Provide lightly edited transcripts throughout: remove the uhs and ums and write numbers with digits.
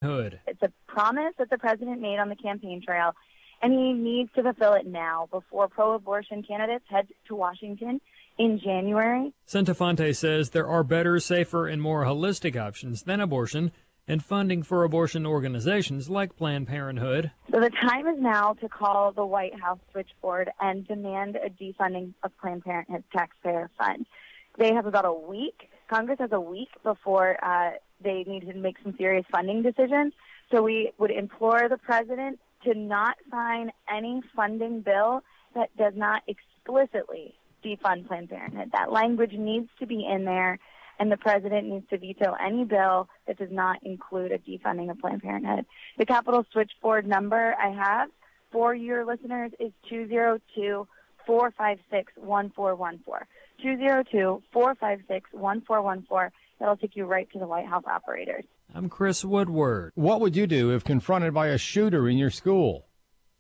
Hood. It's a promise that the president made on the campaign trail, and he needs to fulfill it now before pro-abortion candidates head to Washington in January. Santafonte says there are better, safer, and more holistic options than abortion and funding for abortion organizations like Planned Parenthood. So the time is now to call the White House switchboard and demand a defunding of Planned Parenthood's taxpayer fund. They have about a week. Congress has a week before they need to make some serious funding decisions. So we would implore the president to not sign any funding bill that does not explicitly defund Planned Parenthood. That language needs to be in there, and the president needs to veto any bill that does not include a defunding of Planned Parenthood. The Capitol switchboard number I have for your listeners is 202-456-1414. 202-456-1414. That'll take you right to the White House operators. I'm Chris Woodward. What would you do if confronted by a shooter in your school?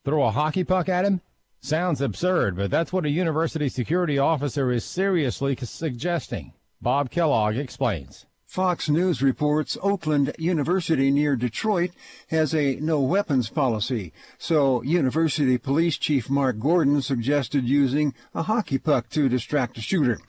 Throw a hockey puck at him? Sounds absurd, but that's what a university security officer is seriously suggesting. Bob Kellogg explains. Fox News reports Oakland University near Detroit has a no-weapons policy, so University Police Chief Mark Gordon suggested using a hockey puck to distract a shooter.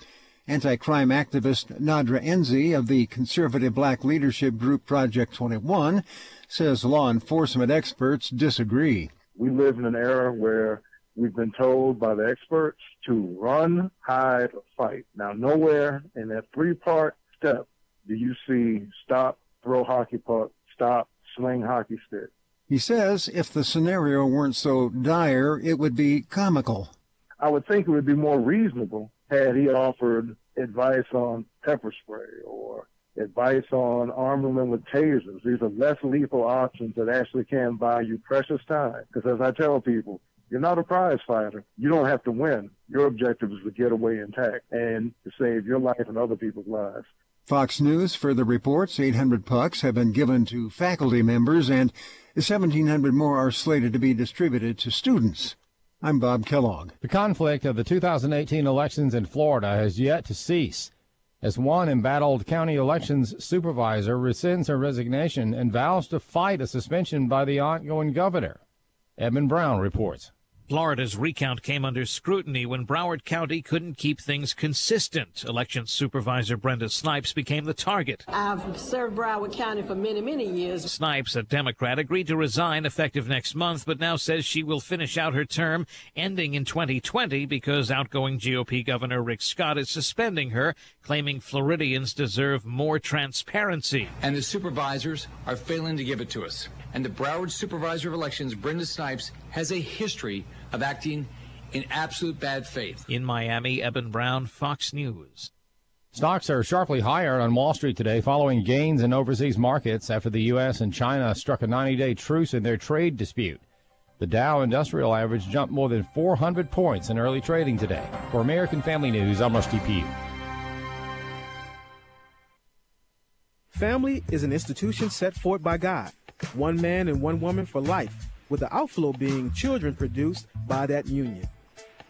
Anti-crime activist Nadra Enzi of the conservative black leadership group Project 21 says law enforcement experts disagree. We live in an era where we've been told by the experts to run, hide, or fight. Now, nowhere in that three-part step do you see stop, throw hockey puck, stop, sling hockey stick. He says if the scenario weren't so dire, it would be comical. I would think it would be more reasonable had he offered advice on pepper spray or advice on arming them with tasers. These are less lethal options that actually can buy you precious time. Because as I tell people, you're not a prize fighter. You don't have to win. Your objective is to get away intact and to save your life and other people's lives. Fox News further reports 800 pucks have been given to faculty members and 1,700 more are slated to be distributed to students. I'm Bob Kellogg. The conflict of the 2018 elections in Florida has yet to cease, as one embattled county elections supervisor rescinds her resignation and vows to fight a suspension by the outgoing governor. Edmund Brown reports. Florida's recount came under scrutiny when Broward County couldn't keep things consistent. Election Supervisor Brenda Snipes became the target. I've served Broward County for many, many years. Snipes, a Democrat, agreed to resign effective next month, but now says she will finish out her term ending in 2020 because outgoing GOP Governor Rick Scott is suspending her, claiming Floridians deserve more transparency. And the supervisors are failing to give it to us. And the Broward Supervisor of Elections, Brenda Snipes, has a history of acting in absolute bad faith. In Miami, Eben Brown, Fox News. Stocks are sharply higher on Wall Street today following gains in overseas markets after the U.S. and China struck a 90-day truce in their trade dispute. The Dow Industrial Average jumped more than 400 points in early trading today. For American Family News, I'm Rusty Pugh. Family is an institution set forth by God, one man and one woman for life, with the outflow being children produced by that union.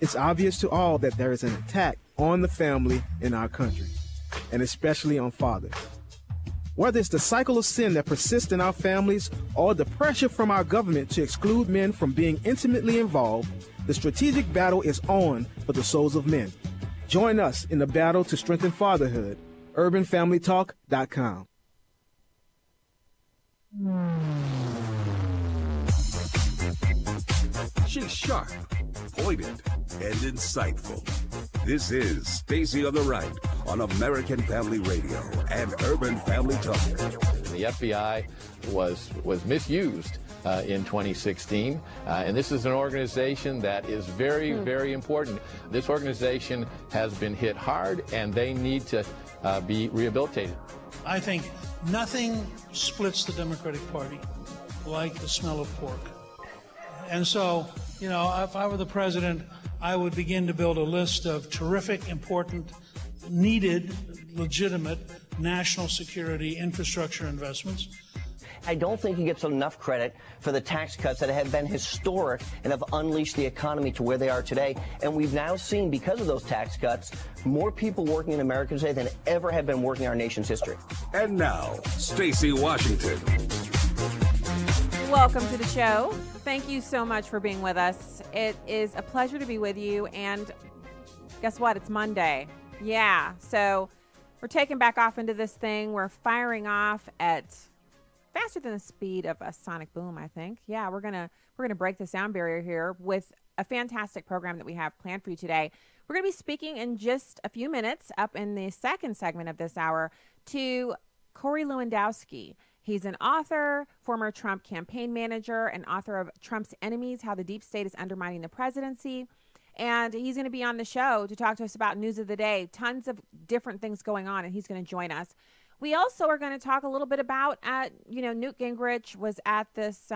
It's obvious to all that there is an attack on the family in our country, and especially on fathers. Whether it's the cycle of sin that persists in our families or the pressure from our government to exclude men from being intimately involved, the strategic battle is on for the souls of men. Join us in the battle to strengthen fatherhood. UrbanFamilyTalk.com. She's sharp, pointed, and insightful. This is Stacy on the Right on American Family Radio and Urban Family Talk. The FBI was misused in 2016, and this is an organization that is very, very important. This organization has been hit hard, and they need to be rehabilitated. I think nothing splits the Democratic Party like the smell of pork. And so, you know, if I were the president, I would begin to build a list of terrific, important, needed, legitimate national security infrastructure investments. I don't think he gets enough credit for the tax cuts that have been historic and have unleashed the economy to where they are today. And we've now seen, because of those tax cuts, more people working in America today than ever have been working in our nation's history. And now, Stacey Washington. Welcome to the show. Thank you so much for being with us. It is a pleasure to be with you. And guess what? It's Monday. Yeah. So we're taking back off into this thing. We're firing off at faster than the speed of a sonic boom, I think. Yeah, we're gonna break the sound barrier here with a fantastic program that we have planned for you today. We're going to be speaking in just a few minutes up in the second segment of this hour to Corey Lewandowski. He's an author, former Trump campaign manager, and author of Trump's Enemies, How the Deep State is Undermining the Presidency. And he's going to be on the show to talk to us about news of the day, tons of different things going on, and he's going to join us. We also are going to talk a little bit about, Newt Gingrich was at this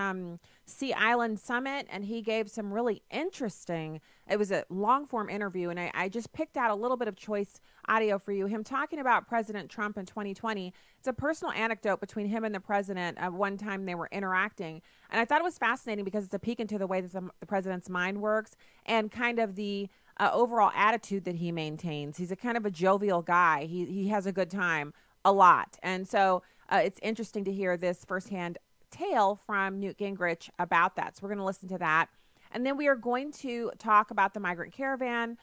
Sea Island summit, and he gave some really interesting, it was a long-form interview, and I just picked out a little bit of choice audio for you. Him talking about President Trump in 2020. It's a personal anecdote between him and the president of one time they were interacting. And I thought it was fascinating because it's a peek into the way that the president's mind works and kind of the overall attitude that he maintains. He's a kind of a jovial guy. He has a good time. A lot. And so it's interesting to hear this firsthand tale from Newt Gingrich about that. So we're going to listen to that. And then we are going to talk about the migrant caravan.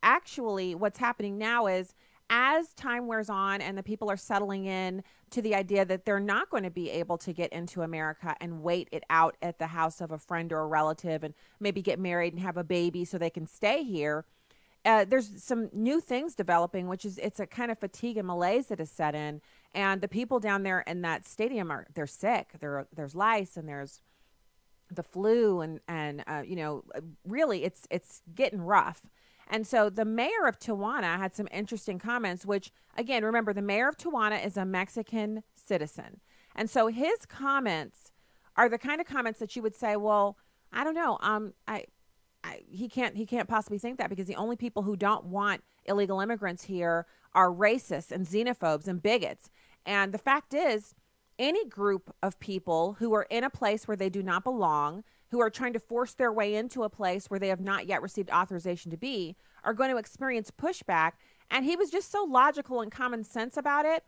Actually, what's happening now is as time wears on and the people are settling in to the idea that they're not going to be able to get into America and wait it out at the house of a friend or a relative and maybe get married and have a baby so they can stay here. There's some new things developing, which is it's a kind of fatigue and malaise that has set in. And the people down there in that stadium they're sick. There's lice and there's the flu and really it's getting rough. And so the mayor of Tijuana had some interesting comments, which again, remember the mayor of Tijuana is a Mexican citizen. And so his comments are the kind of comments that you would say, well, I don't know. He can't possibly think that because the only people who don't want illegal immigrants here are racists and xenophobes and bigots. And the fact is, any group of people who are in a place where they do not belong, who are trying to force their way into a place where they have not yet received authorization to be, are going to experience pushback. And he was just so logical and common sense about it.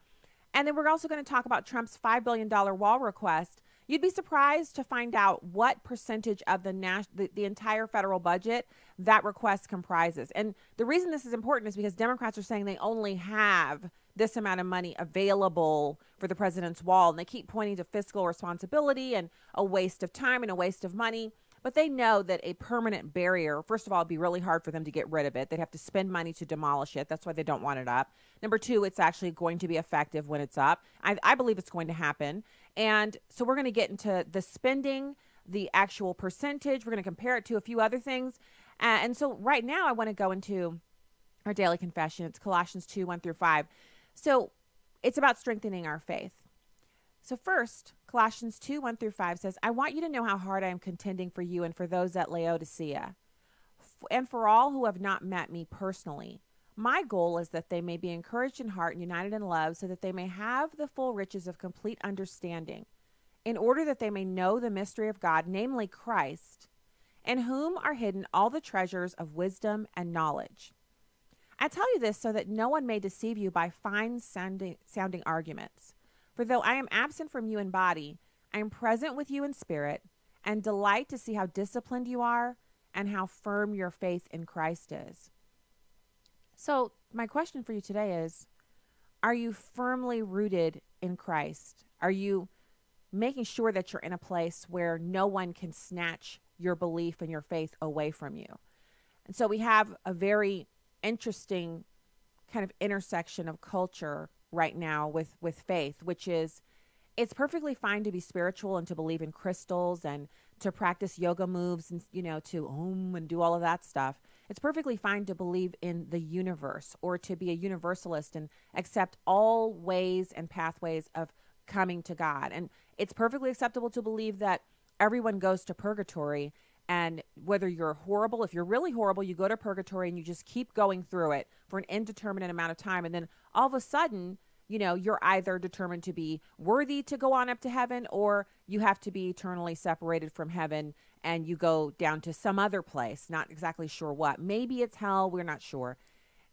And then we're also going to talk about Trump's $5 billion wall request. You'd be surprised to find out what percentage of the entire federal budget that request comprises. And the reason this is important is because Democrats are saying they only have this amount of money available for the president's wall. And they keep pointing to fiscal responsibility and a waste of time and a waste of money. But they know that a permanent barrier, first of all, it'd be really hard for them to get rid of it. They'd have to spend money to demolish it. That's why they don't want it up. Number two, it's actually going to be effective when it's up. I believe it's going to happen. And so we're going to get into the spending, the actual percentage. We're going to compare it to a few other things. And so right now I want to go into our daily confession. It's Colossians 2:1-5. So it's about strengthening our faith. So first, Colossians 2:1-5 says, I want you to know how hard I am contending for you and for those at Laodicea, and for all who have not met me personally. My goal is that they may be encouraged in heart and united in love, so that they may have the full riches of complete understanding, in order that they may know the mystery of God, namely Christ, in whom are hidden all the treasures of wisdom and knowledge. I tell you this so that no one may deceive you by fine-sounding arguments. For though I am absent from you in body, I am present with you in spirit, and delight to see how disciplined you are and how firm your faith in Christ is. So my question for you today is, are you firmly rooted in Christ? Are you making sure that you're in a place where no one can snatch your belief and your faith away from you? And so we have a very interesting kind of intersection of culture right now with faith, which is it's perfectly fine to be spiritual and to believe in crystals and to practice yoga moves and, to and do all of that stuff. It's perfectly fine to believe in the universe or to be a universalist and accept all ways and pathways of coming to God. And it's perfectly acceptable to believe that everyone goes to purgatory, and whether you're horrible, if you're really horrible, you go to purgatory and you just keep going through it for an indeterminate amount of time. And then all of a sudden, you're either determined to be worthy to go on up to heaven, or you have to be eternally separated from heaven and you go down to some other place, not exactly sure what. Maybe it's hell, we're not sure.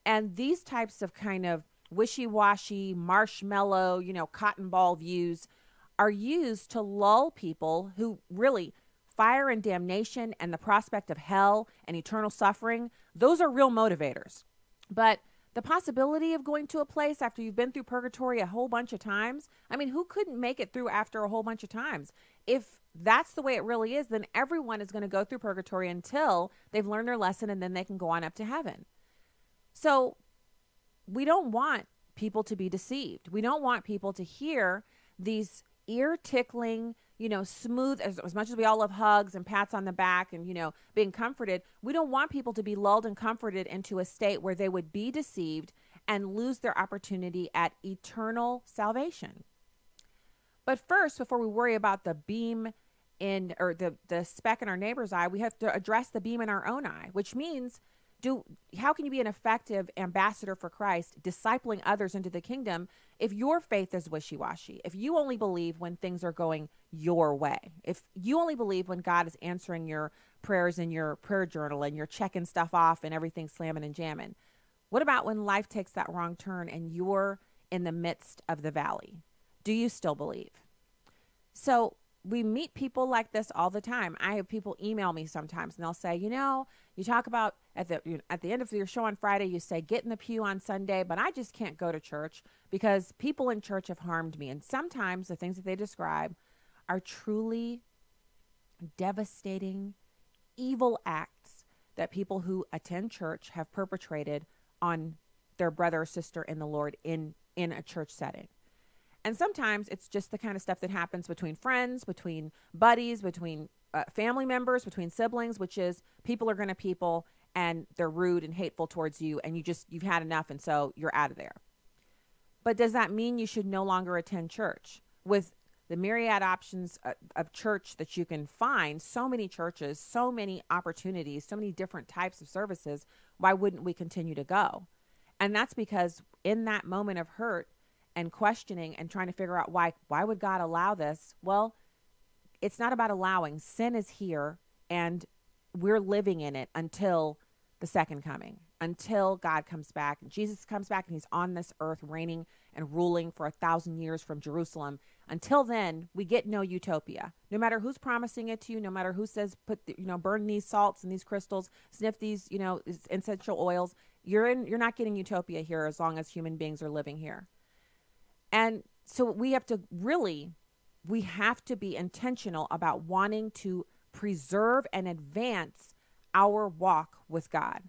And these types of kind of wishy-washy, marshmallow, cotton ball views are used to lull people who really fire and damnation and the prospect of hell and eternal suffering. Those are real motivators. But the possibility of going to a place after you've been through purgatory a whole bunch of times, I mean, who couldn't make it through after a whole bunch of times? If that's the way it really is, then everyone is going to go through purgatory until they've learned their lesson, and then they can go on up to heaven. So we don't want people to be deceived. We don't want people to hear these ear-tickling, smooth, as much as we all love hugs and pats on the back and, being comforted, we don't want people to be lulled and comforted into a state where they would be deceived and lose their opportunity at eternal salvation. But first, before we worry about the beam or the speck in our neighbor's eye, we have to address the beam in our own eye, which means how can you be an effective ambassador for Christ, discipling others into the kingdom, if your faith is wishy-washy, if you only believe when things are going your way, if you only believe when God is answering your prayers in your prayer journal and you're checking stuff off and everything's slamming and jamming? What about when life takes that wrong turn and you're in the midst of the valley? Do you still believe? So we meet people like this all the time. I have people email me sometimes and they'll say, you talk about at the end of your show on Friday, you say, get in the pew on Sunday, but I just can't go to church because people in church have harmed me. And sometimes the things that they describe are truly devastating, evil acts that people who attend church have perpetrated on their brother or sister in the Lord in a church setting. And sometimes it's just the kind of stuff that happens between friends, between buddies, between family members, between siblings, which is people are going to people and they're rude and hateful towards you and you've had enough and so you're out of there. But does that mean you should no longer attend church? With the myriad options of church that you can find, so many churches, so many opportunities, so many different types of services, why wouldn't we continue to go? And that's because in that moment of hurt and questioning and trying to figure out why would God allow this? Well, it's not about allowing. Sin is here and we're living in it until the second coming, until God comes back and Jesus comes back and he's on this earth reigning and ruling for 1,000 years from Jerusalem. Until then, we get no utopia. No matter who's promising it to you, no matter who says burn these salts and these crystals, sniff these essential oils, you're not getting utopia here as long as human beings are living here. And so we have to be intentional about wanting to preserve and advance our walk with God.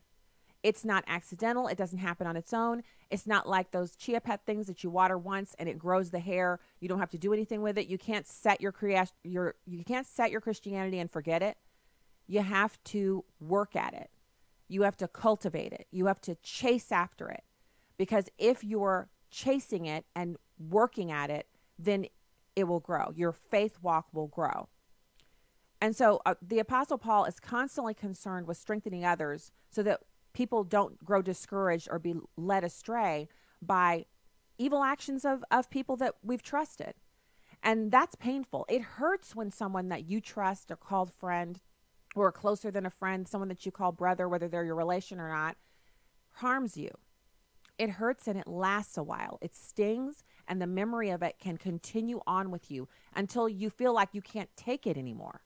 It's not accidental. It doesn't happen on its own. It's not like those chia pet things that you water once and it grows the hair. You don't have to do anything with it. You can't set your Christianity and forget it. You have to work at it. You have to cultivate it. You have to chase after it. Because if you're chasing it and working at it, then it will grow. Your faith walk will grow. And so the Apostle Paul is constantly concerned with strengthening others so that people don't grow discouraged or be led astray by evil actions of people that we've trusted. And that's painful. It hurts when someone that you trust or called friend or closer than a friend, someone that you call brother, whether they're your relation or not, harms you. It hurts and it lasts a while. It stings and the memory of it can continue on with you until you feel like you can't take it anymore.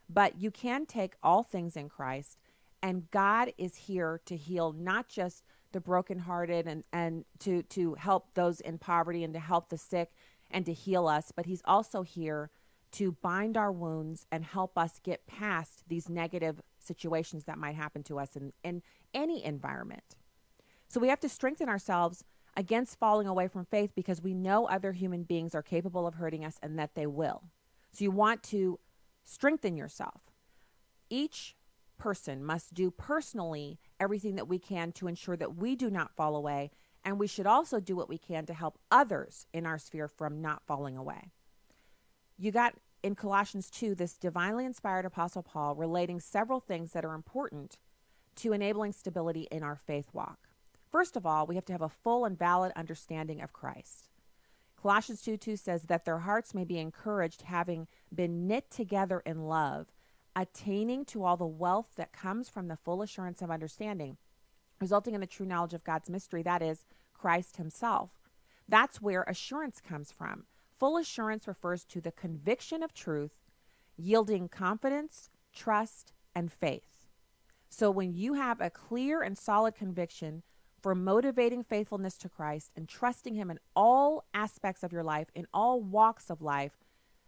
But you can take all things in Christ, and God is here to heal not just the brokenhearted and to help those in poverty and to help the sick and to heal us, but he's also here to bind our wounds and help us get past these negative situations that might happen to us in any environment. So we have to strengthen ourselves against falling away from faith because we know other human beings are capable of hurting us and that they will. So you want to strengthen yourself. Each person must do personally everything that we can to ensure that we do not fall away, and we should also do what we can to help others in our sphere from not falling away. You got in Colossians 2 this divinely inspired Apostle Paul relating several things that are important to enabling stability in our faith walk. First of all, we have to have a full and valid understanding of Christ. Colossians 2:2 says that their hearts may be encouraged, having been knit together in love, attaining to all the wealth that comes from the full assurance of understanding, resulting in the true knowledge of God's mystery, that is, Christ himself. That's where assurance comes from. full assurance refers to the conviction of truth, yielding confidence, trust, and faith. So when you have a clear and solid conviction for motivating faithfulness to Christ and trusting him in all aspects of your life, in all walks of life,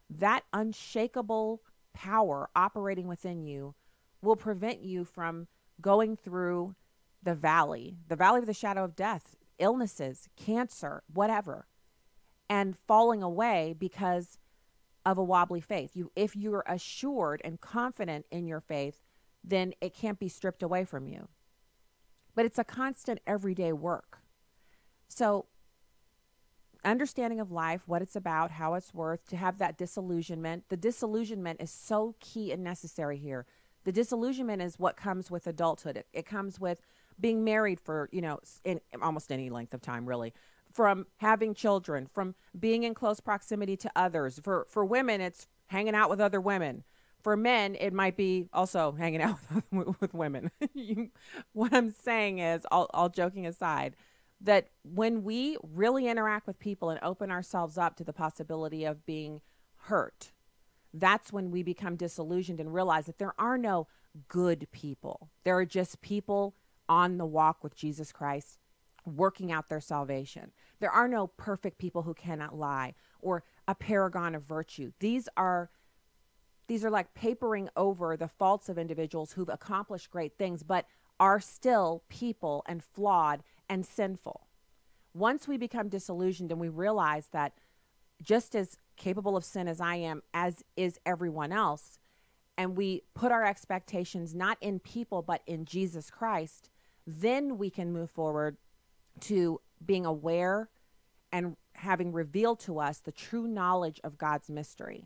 that unshakable power operating within you will prevent you from going through the valley of the shadow of death, illnesses, cancer, whatever, and falling away because of a wobbly faith. If you're assured and confident in your faith, then it can't be stripped away from you. But it's a constant everyday work. So understanding of life, what it's about, how it's worth, to have that disillusionment. The disillusionment is so key and necessary here. The disillusionment is what comes with adulthood. It comes with being married for, in almost any length of time, really, from having children, from being in close proximity to others. For women, it's hanging out with other women. For men, it might be also hanging out with women. What I'm saying is, all joking aside, that when we really interact with people and open ourselves up to the possibility of being hurt, that's when we become disillusioned and realize that there are no good people. There are just people on the walk with Jesus Christ, working out their salvation. There are no perfect people who cannot lie or a paragon of virtue. These are like papering over the faults of individuals who've accomplished great things, but are still people and flawed and sinful. Once we become disillusioned and we realize that just as capable of sin as I am, as is everyone else, and we put our expectations not in people but in Jesus Christ, then we can move forward to being aware and having revealed to us the true knowledge of God's mystery.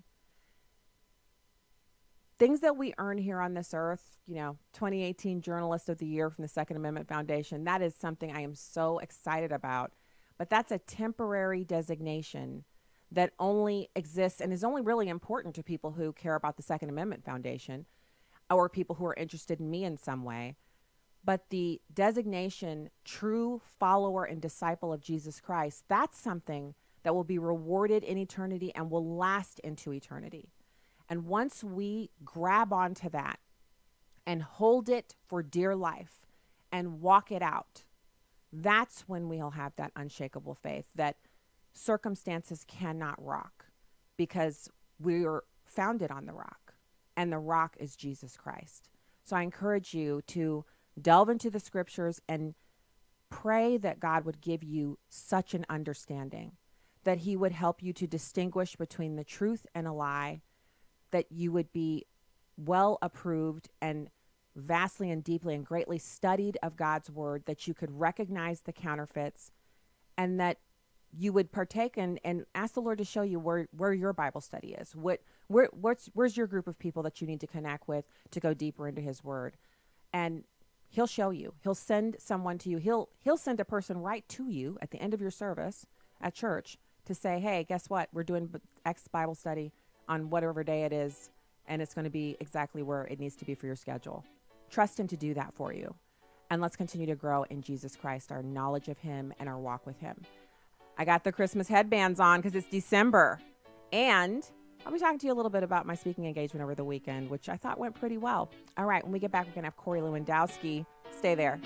Things that we earn here on this earth, 2018 Journalist of the Year from the Second Amendment Foundation, that is something I am so excited about. But that's a temporary designation that only exists and is only really important to people who care about the Second Amendment Foundation or people who are interested in me in some way. But the designation, true follower and disciple of Jesus Christ, that's something that will be rewarded in eternity and will last into eternity. And once we grab onto that and hold it for dear life and walk it out, that's when we'll have that unshakable faith that circumstances cannot rock, because we're founded on the rock, and the rock is Jesus Christ. So I encourage you to delve into the scriptures and pray that God would give you such an understanding, that he would help you to distinguish between the truth and a lie, that you would be well approved and vastly and deeply and greatly studied of God's word, that you could recognize the counterfeits, and that you would partake and ask the Lord to show you where your Bible study is. Where's your group of people that you need to connect with to go deeper into his word? And he'll show you. He'll send someone to you. He'll send a person right to you at the end of your service at church to say, hey, guess what? We're doing X Bible study on whatever day it is, and it's going to be exactly where it needs to be for your schedule. Trust him to do that for you. And let's continue to grow in Jesus Christ, our knowledge of him and our walk with him. I got the Christmas headbands on because it's December. And I'll be talking to you a little bit about my speaking engagement over the weekend, which I thought went pretty well. All right, when we get back, we're going to have Corey Lewandowski. Stay there.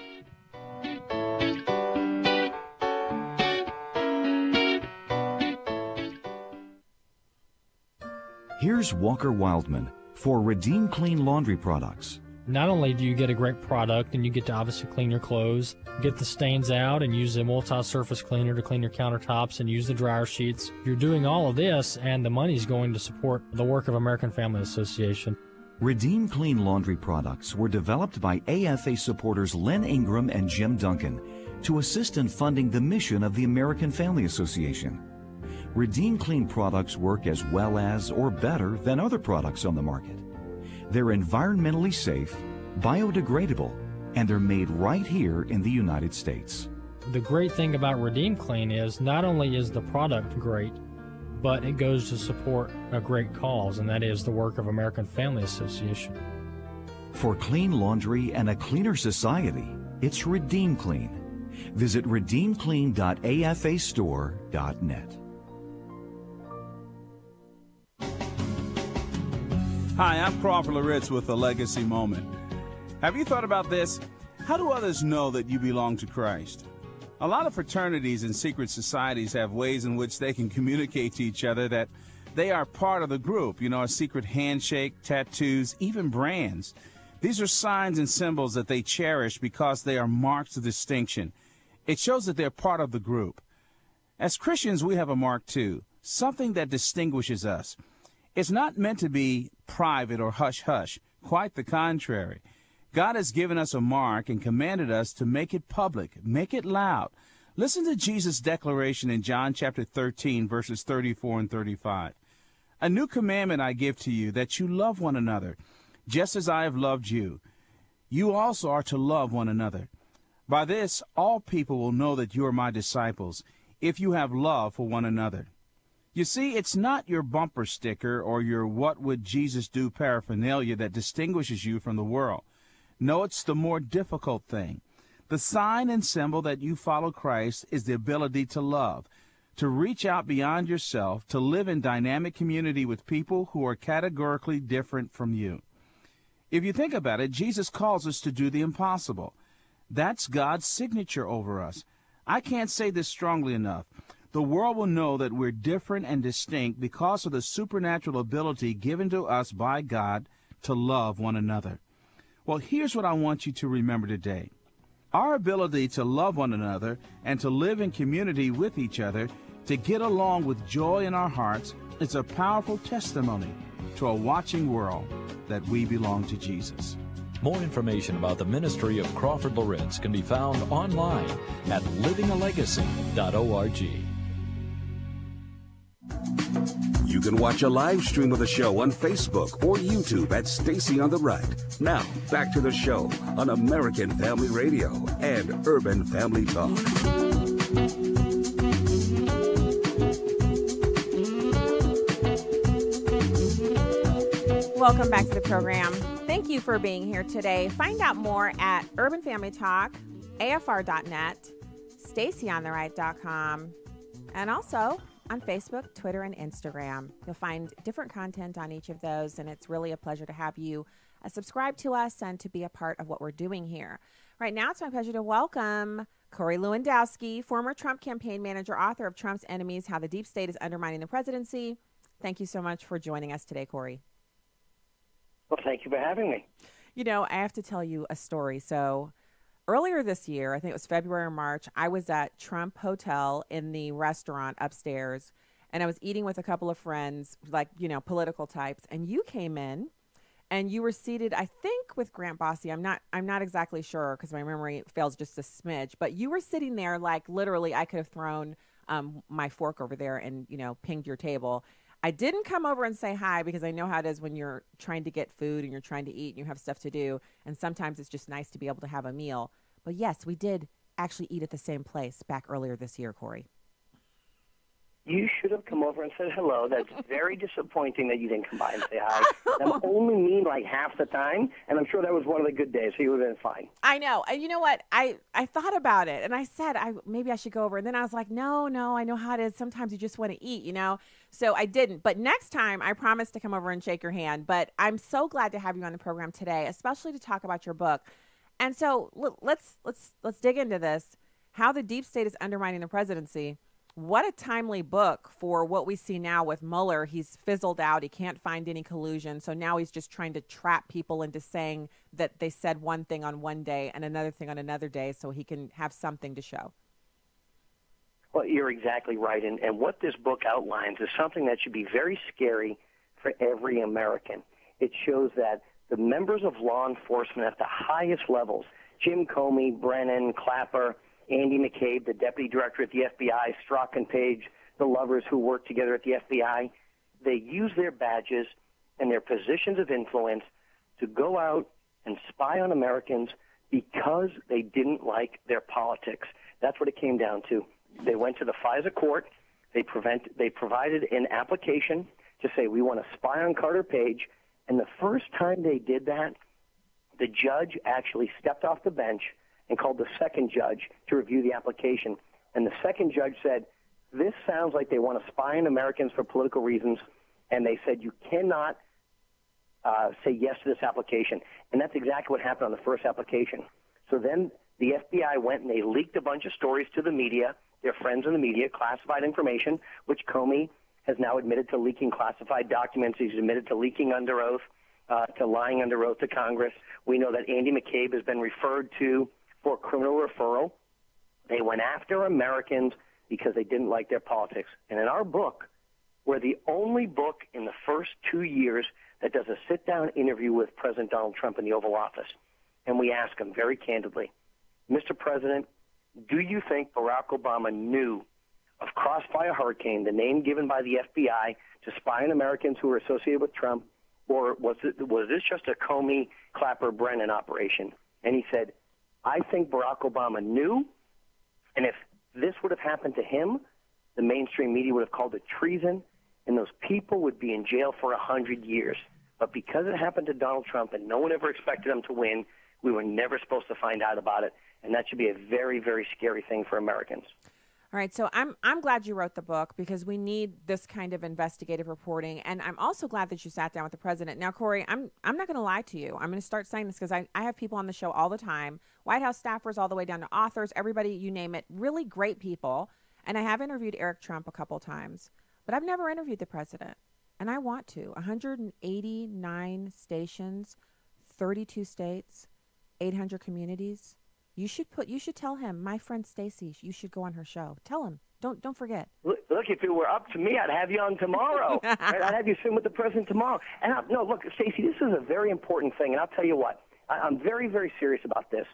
Here's Walker Wildman for Redeem Clean Laundry Products. Not only do you get a great product and you get to obviously clean your clothes, get the stains out and use a multi-surface cleaner to clean your countertops and use the dryer sheets. You're doing all of this and the money's going to support the work of American Family Association. Redeem Clean Laundry Products were developed by AFA supporters Len Ingram and Jim Duncan to assist in funding the mission of the American Family Association. Redeem Clean products work as well as or better than other products on the market. They're environmentally safe, biodegradable, and they're made right here in the United States. The great thing about Redeem Clean is not only is the product great, but it goes to support a great cause, and that is the work of American Family Association. For clean laundry and a cleaner society, it's Redeem Clean. Visit redeemclean.afastore.net. Hi, I'm Crawford Loritz with A Legacy Moment. Have you thought about this? How do others know that you belong to Christ? A lot of fraternities and secret societies have ways in which they can communicate to each other that they are part of the group. You know, a secret handshake, tattoos, even brands. These are signs and symbols that they cherish because they are marks of distinction. It shows that they're part of the group. As Christians, we have a mark too, something that distinguishes us. It's not meant to be private or hush-hush, quite the contrary. God has given us a mark and commanded us to make it public, make it loud. Listen to Jesus' declaration in John chapter 13, verses 34 and 35. A new commandment I give to you, that you love one another, just as I have loved you. You also are to love one another. By this, all people will know that you are my disciples, if you have love for one another. You see, it's not your bumper sticker or your what would Jesus do paraphernalia that distinguishes you from the world. No, it's the more difficult thing. The sign and symbol that you follow Christ is the ability to love, to reach out beyond yourself, to live in dynamic community with people who are categorically different from you. If you think about it, Jesus calls us to do the impossible. That's God's signature over us. I can't say this strongly enough. The world will know that we're different and distinct because of the supernatural ability given to us by God to love one another. Well, here's what I want you to remember today. Our ability to love one another and to live in community with each other, to get along with joy in our hearts, is a powerful testimony to a watching world that we belong to Jesus. More information about the ministry of Crawford Loritz can be found online at livingalegacy.org. You can watch a live stream of the show on Facebook or YouTube at Stacy on the Right. Now, back to the show on American Family Radio and Urban Family Talk. Welcome back to the program. Thank you for being here today. Find out more at Urban Family Talk, AFR.net, StacyOnTheRight.com, and also on Facebook, Twitter, and Instagram. You'll find different content on each of those, and it's really a pleasure to have you subscribe to us and to be a part of what we're doing here. Right now, it's my pleasure to welcome Corey Lewandowski, former Trump campaign manager, author of Trump's Enemies, How the Deep State is Undermining the Presidency. Thank you so much for joining us today, Corey. Well, thank you for having me. You know, I have to tell you a story. So earlier this year, I think it was February or March, I was at Trump Hotel in the restaurant upstairs, and I was eating with a couple of friends, like, you know, political types, and you came in and you were seated, I think, with Grant Bossy. I'm not exactly sure because my memory fails just a smidge, but you were sitting there like literally I could have thrown my fork over there and, you know, pinged your table. I didn't come over and say hi because I know how it is when you're trying to get food and you're trying to eat and you have stuff to do. And sometimes it's just nice to be able to have a meal. But yes, we did actually eat at the same place back earlier this year, Corey. You should have come over and said hello. That's very disappointing that you didn't come by and say hi. I'm only mean like half the time, and I'm sure that was one of the good days, so you would have been fine. I know. And you know what? I thought about it, and I said maybe I should go over. And then I was like, no, I know how it is. Sometimes you just want to eat, you know? So I didn't. But next time, I promise to come over and shake your hand. But I'm so glad to have you on the program today, especially to talk about your book. And so let's dig into this. How the Deep State is Undermining the Presidency. What a timely book for what we see now with Mueller. He's fizzled out. He can't find any collusion. So now he's just trying to trap people into saying that they said one thing on one day and another thing on another day so he can have something to show. Well, you're exactly right. And what this book outlines is something that should be very scary for every American. It shows that the members of law enforcement at the highest levels, Jim Comey, Brennan, Clapper, Andy McCabe, the deputy director at the FBI, Strzok and Page, the lovers who work together at the FBI, they use their badges and their positions of influence to go out and spy on Americans because they didn't like their politics. That's what it came down to. They went to the FISA court. They provided an application to say, we want to spy on Carter Page. And the first time they did that, the judge actually stepped off the bench and called the second judge to review the application. And the second judge said, this sounds like they want to spy on Americans for political reasons. And they said, you cannot say yes to this application. And that's exactly what happened on the first application. So then the FBI went and they leaked a bunch of stories to the media, their friends in the media, classified information, which Comey has now admitted to leaking classified documents. He's admitted to leaking under oath, to lying under oath to Congress. We know that Andy McCabe has been referred to for criminal referral. They went after Americans because they didn't like their politics. And in our book, we're the only book in the first 2 years that does a sit-down interview with President Donald Trump in the Oval Office. And we ask him very candidly, Mr. President, do you think Barack Obama knew of Crossfire Hurricane, the name given by the FBI to spy on Americans who were associated with Trump, or was this just a Comey, Clapper, Brennan operation? And he said, I think Barack Obama knew, and if this would have happened to him, the mainstream media would have called it treason, and those people would be in jail for 100 years. But because it happened to Donald Trump and no one ever expected him to win, we were never supposed to find out about it, and that should be a very, very scary thing for Americans. All right, so I'm glad you wrote the book because we need this kind of investigative reporting, and I'm also glad that you sat down with the president. Now, Corey, I'm not going to lie to you. I'm going to start saying this because I have people on the show all the time, White House staffers all the way down to authors, everybody, you name it, really great people, and I have interviewed Eric Trump a couple times, but I've never interviewed the president, and I want to. 189 stations, 32 states, 800 communities. You should tell him, my friend Stacy, you should go on her show. Tell him. Don't forget. Look, if it were up to me, I'd have you on tomorrow. Right? I'd have you sitting with the president tomorrow. And look, Stacy, this is a very important thing, and I'll tell you what. I'm very, very serious about this.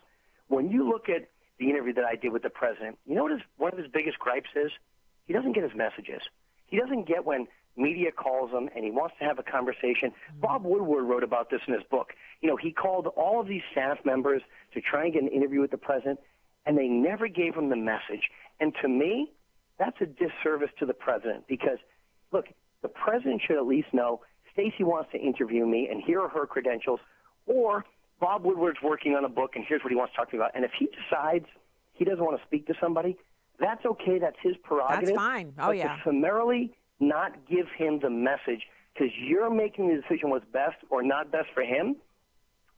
When you look at the interview that I did with the president, you know what one of his biggest gripes is? He doesn't get his messages. He doesn't get when media calls him and he wants to have a conversation. Bob Woodward wrote about this in his book. You know, he called all of these staff members to try and get an interview with the president, and they never gave him the message. And to me, that's a disservice to the president because, look, the president should at least know Stacey wants to interview me, and here are her credentials, or Bob Woodward's working on a book, and here's what he wants to talk to me about. And if he decides he doesn't want to speak to somebody, that's okay. That's his prerogative. That's fine. Oh, but yeah. to summarily not give him the message because you're making the decision what's best or not best for him,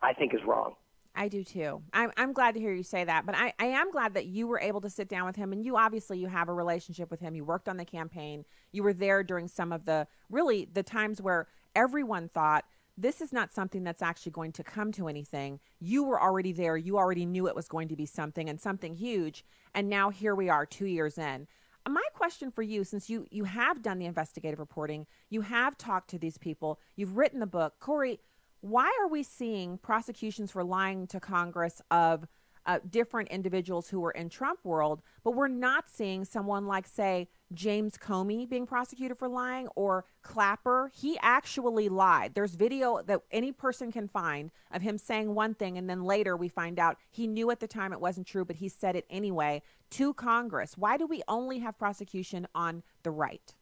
I think is wrong. I do too. I'm glad to hear you say that, but I am glad that you were able to sit down with him, and you have a relationship with him. You worked on the campaign. You were there during some of the times where everyone thought this is not something that's actually going to come to anything. You were already there. You already knew it was going to be something and something huge, and now here we are 2 years in. My question for you, since you have done the investigative reporting, you have talked to these people, you've written the book, Corey, why are we seeing prosecutions for lying to Congress of different individuals who were in Trump world, but we're not seeing someone like, say, James Comey being prosecuted for lying, or Clapper? He actually lied. There's video that any person can find of him saying one thing, and then later we find out he knew at the time it wasn't true, but he said it anyway to Congress. Why do we only have prosecution on the right?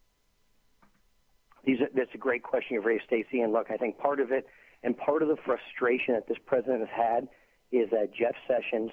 That's a great question you've raised, Stacey. And look, I think part of it, and part of the frustration that this president has had, is that Jeff Sessions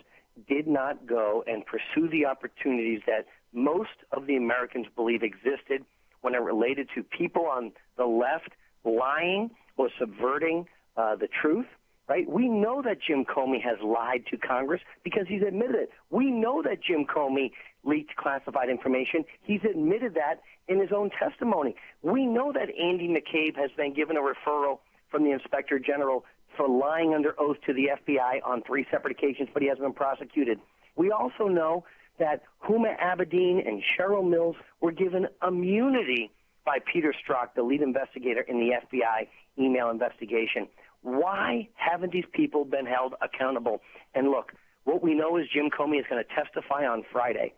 did not go and pursue the opportunities that most of the Americans believe existed when it related to people on the left lying or subverting the truth, right? We know that Jim Comey has lied to Congress because he's admitted it. We know that Jim Comey leaked classified information. He's admitted that in his own testimony. We know that Andy McCabe has been given a referral from the Inspector General for lying under oath to the FBI on 3 separate occasions, but he hasn't been prosecuted. We also know that Huma Abedin and Cheryl Mills were given immunity by Peter Strzok, the lead investigator in the FBI email investigation. Why haven't these people been held accountable? And look, what we know is Jim Comey is going to testify on Friday.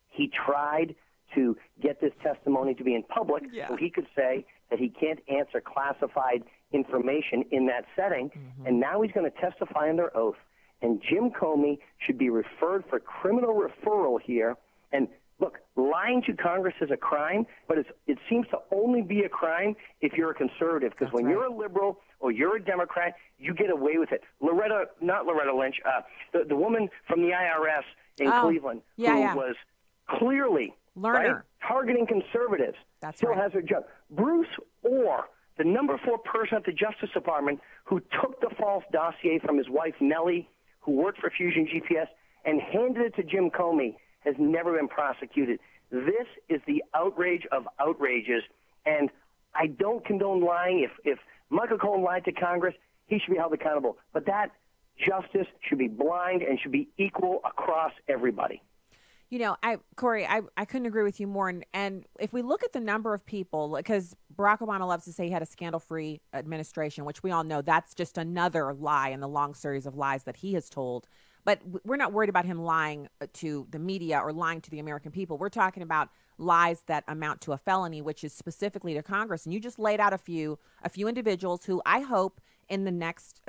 He tried to get this testimony to be in public so he could say that he can't answer classified information in that setting, and now he's going to testify under oath. And Jim Comey should be referred for criminal referral here. And look, lying to Congress is a crime, but it seems to only be a crime if you're a conservative, because when you're a liberal or you're a Democrat, you get away with it. Not Loretta Lynch, the woman from the IRS in Cleveland who was clearly targeting conservatives, still has her job. Bruce Orr, the number 4 person at the Justice Department who took the false dossier from his wife, Nellie, who worked for Fusion GPS, and handed it to Jim Comey, has never been prosecuted. This is the outrage of outrages, and I don't condone lying. If Michael Cohen lied to Congress, he should be held accountable. But that justice should be blind and should be equal across everybody. You know, Corey, I couldn't agree with you more. And if we look at the number of people, because Barack Obama loves to say he had a scandal-free administration, which we all know that's just another lie in the long series of lies that he has told. But we're not worried about him lying to the media or lying to the American people. We're talking about lies that amount to a felony, which is specifically to Congress. And you just laid out a few individuals who I hope in the next,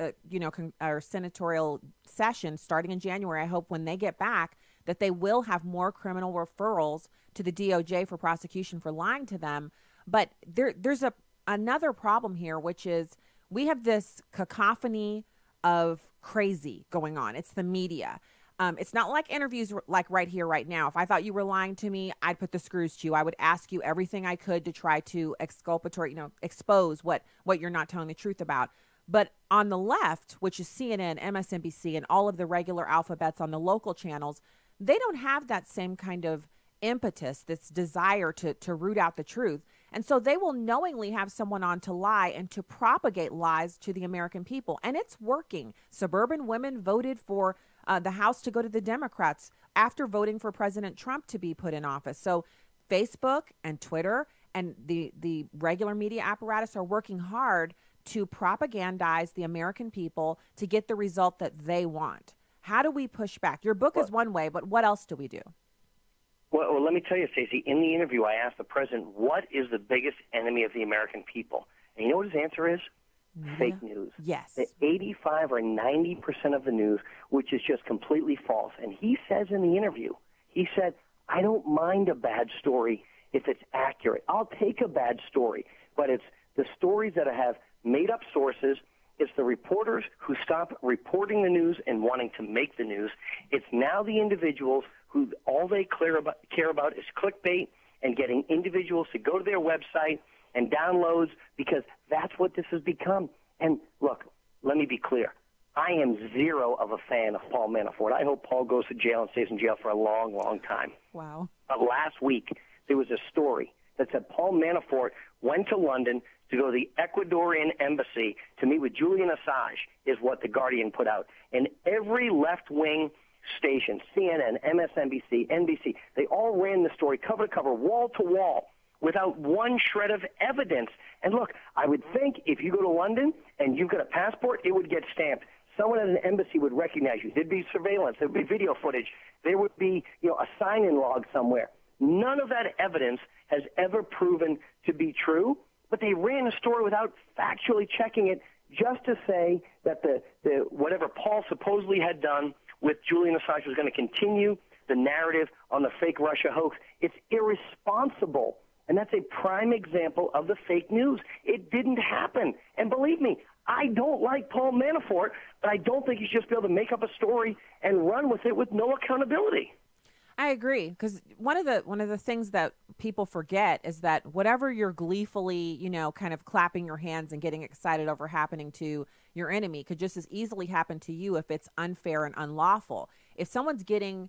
or senatorial session starting in January, I hope when they get back that they will have more criminal referrals to the DOJ for prosecution for lying to them. But there's another problem here, which is we have this cacophony of crazy going on. It's the media. It's not like interviews like right here, right now. If I thought you were lying to me, I'd put the screws to you. I would ask you everything I could to try to expose what you're not telling the truth about. But on the left, which is CNN, MSNBC, and all of the regular alphabets on the local channels, they don't have that same kind of impetus, this desire to root out the truth. And so they will knowingly have someone on to lie and to propagate lies to the American people. And it's working. Suburban women voted for the House to go to the Democrats after voting for President Trump to be put in office. So Facebook and Twitter and the regular media apparatus are working hard to propagandize the American people to get the result that they want. How do we push back? Your book is one way, but what else do we do? Well, let me tell you, Stacey, in the interview I asked the president, what is the biggest enemy of the American people? And you know what his answer is? Media? Fake news. Yes. The 85 or 90% of the news, which is just completely false. And he says in the interview, he said, I don't mind a bad story if it's accurate. I'll take a bad story, but it's the stories that have made-up sources. It's the reporters who stop reporting the news and wanting to make the news. It's now the individuals who all they care about is clickbait and getting individuals to go to their website and downloads, because that's what this has become. And look, let me be clear. I am zero of a fan of Paul Manafort. I hope Paul goes to jail and stays in jail for a long, long time. Wow. But last week, there was a story that said Paul Manafort went to London to go to the Ecuadorian embassy to meet with Julian Assange, is what The Guardian put out. And every left-wing station, CNN, MSNBC, NBC, they all ran the story cover to cover, wall to wall, without one shred of evidence. And look, I would think if you go to London and you've got a passport, it would get stamped. Someone at an embassy would recognize you. There'd be surveillance. There'd be video footage. There would be, a sign-in log somewhere. None of that evidence has ever proven to be true, but they ran a story without factually checking it, just to say that the whatever Paul supposedly had done with Julian Assange was going to continue the narrative on the fake Russia hoax. It's irresponsible, and that's a prime example of the fake news. It didn't happen. And believe me, I don't like Paul Manafort, but I don't think he should just be able to make up a story and run with it with no accountability. I agree, because one of the things that people forget is that whatever you're gleefully, kind of clapping your hands and getting excited over happening to your enemy could just as easily happen to you if it's unfair and unlawful. If someone's getting,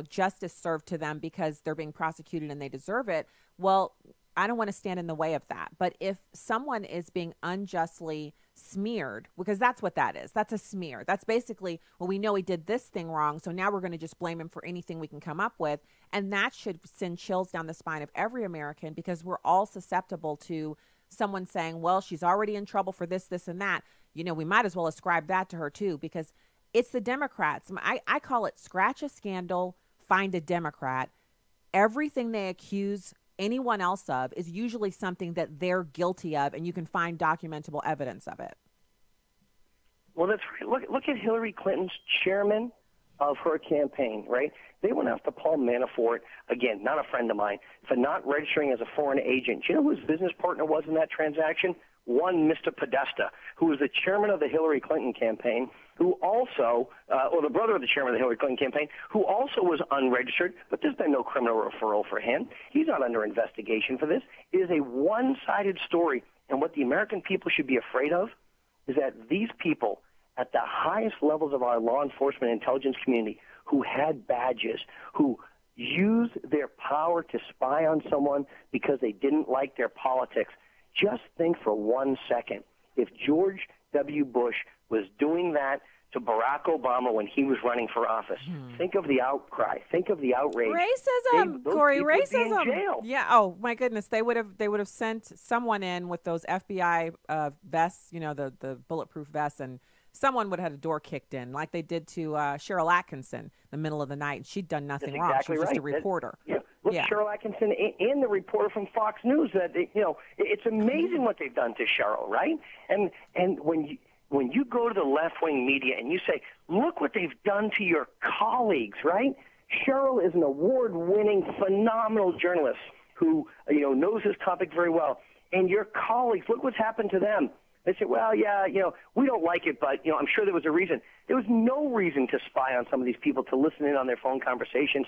justice served to them because they're being prosecuted and they deserve it, well, I don't want to stand in the way of that. But if someone is being unjustly smeared, because that's what that is. That's a smear. That's basically, well, we know he did this thing wrong, so now we're going to just blame him for anything we can come up with. And that should send chills down the spine of every American, because we're all susceptible to someone saying, well, she's already in trouble for this, this, and that. We might as well ascribe that to her too, because it's the Democrats. I call it scratch a scandal, find a Democrat. Everything they accuse anyone else of is usually something that they're guilty of, and you can find documentable evidence of it. Well, that's right. Look at Hillary Clinton's chairman of her campaign, right? They went after Paul Manafort, again, not a friend of mine, for not registering as a foreign agent. Do you know who his business partner was in that transaction? One Mr. Podesta, who was the chairman of the Hillary Clinton campaign, who also, or the brother of the chairman of the Hillary Clinton campaign, who also was unregistered, but there's been no criminal referral for him. He's not under investigation for this. It is a one-sided story, And what the American people should be afraid of is that these people at the highest levels of our law enforcement intelligence community who had badges, who used their power to spy on someone because they didn't like their politics. Just think for 1 second, if George W. Bush was doing that to Barack Obama when he was running for office. Think of the outcry. Think of the outrage. Racism, Corey, racism. Would be in jail. Yeah. Oh my goodness, they would have sent someone in with those FBI vests, you know, the bulletproof vests, and someone would have had a door kicked in, like they did to Cheryl Atkinson in the middle of the night, and she'd done nothing wrong. She was just a reporter. Look, Cheryl Atkinson and the reporter from Fox News. It's amazing what they've done to Cheryl, right? And when you go to the left-wing media and you say, look what they've done to your colleagues, right? Cheryl is an award-winning, phenomenal journalist who knows his topic very well. And your colleagues, look what's happened to them. They say, well, yeah, we don't like it, but, I'm sure there was a reason. There was no reason to spy on some of these people, to listen in on their phone conversations.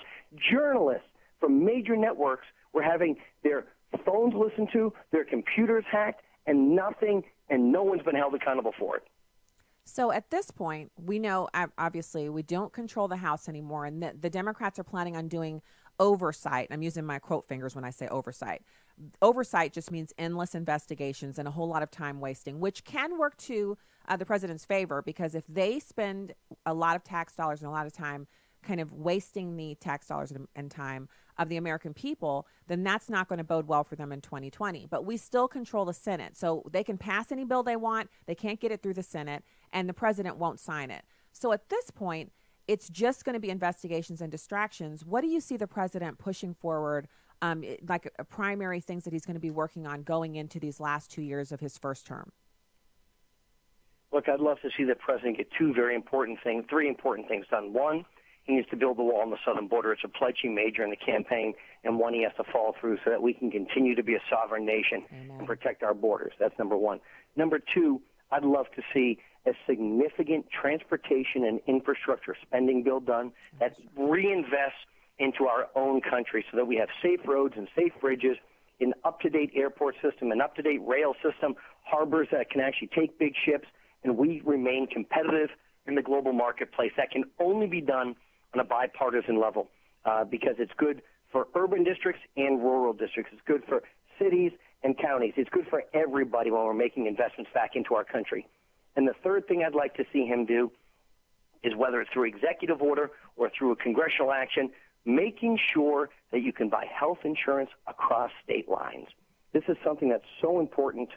Journalists from major networks were having their phones listened to, their computers hacked, and no one's been held accountable for it. So at this point, we know, obviously, we don't control the House anymore, and the Democrats are planning on doing oversight. I'm using my quote fingers when I say oversight. Oversight just means endless investigations and a whole lot of time wasting, which can work to the president's favor, because if they spend a lot of tax dollars and a lot of time kind of wasting the tax dollars and time of the American people, then that's not going to bode well for them in 2020. But we still control the Senate, so they can pass any bill they want. They can't get it through the Senate, and the president won't sign it. So at this point, it's just going to be investigations and distractions. What do you see the president pushing forward, like primary things that he's going to be working on going into these last 2 years of his first term? Look, I'd love to see the president get three important things done. One, he needs to build the wall on the southern border. It's a pledge he made during the campaign, and one he has to follow through so that we can continue to be a sovereign nation and protect our borders. That's number one. Number two, I'd love to see a significant transportation and infrastructure spending bill done that reinvests into our own country so that we have safe roads and safe bridges, an up-to-date airport system, an up-to-date rail system, harbors that can actually take big ships, and we remain competitive in the global marketplace. That can only be done on a bipartisan level because it's good for urban districts and rural districts. It's good for cities and counties. It's good for everybody when we're making investments back into our country. And the third thing I'd like to see him do is, whether it's through executive order or through a congressional action, making sure that you can buy health insurance across state lines. This is something that's so important,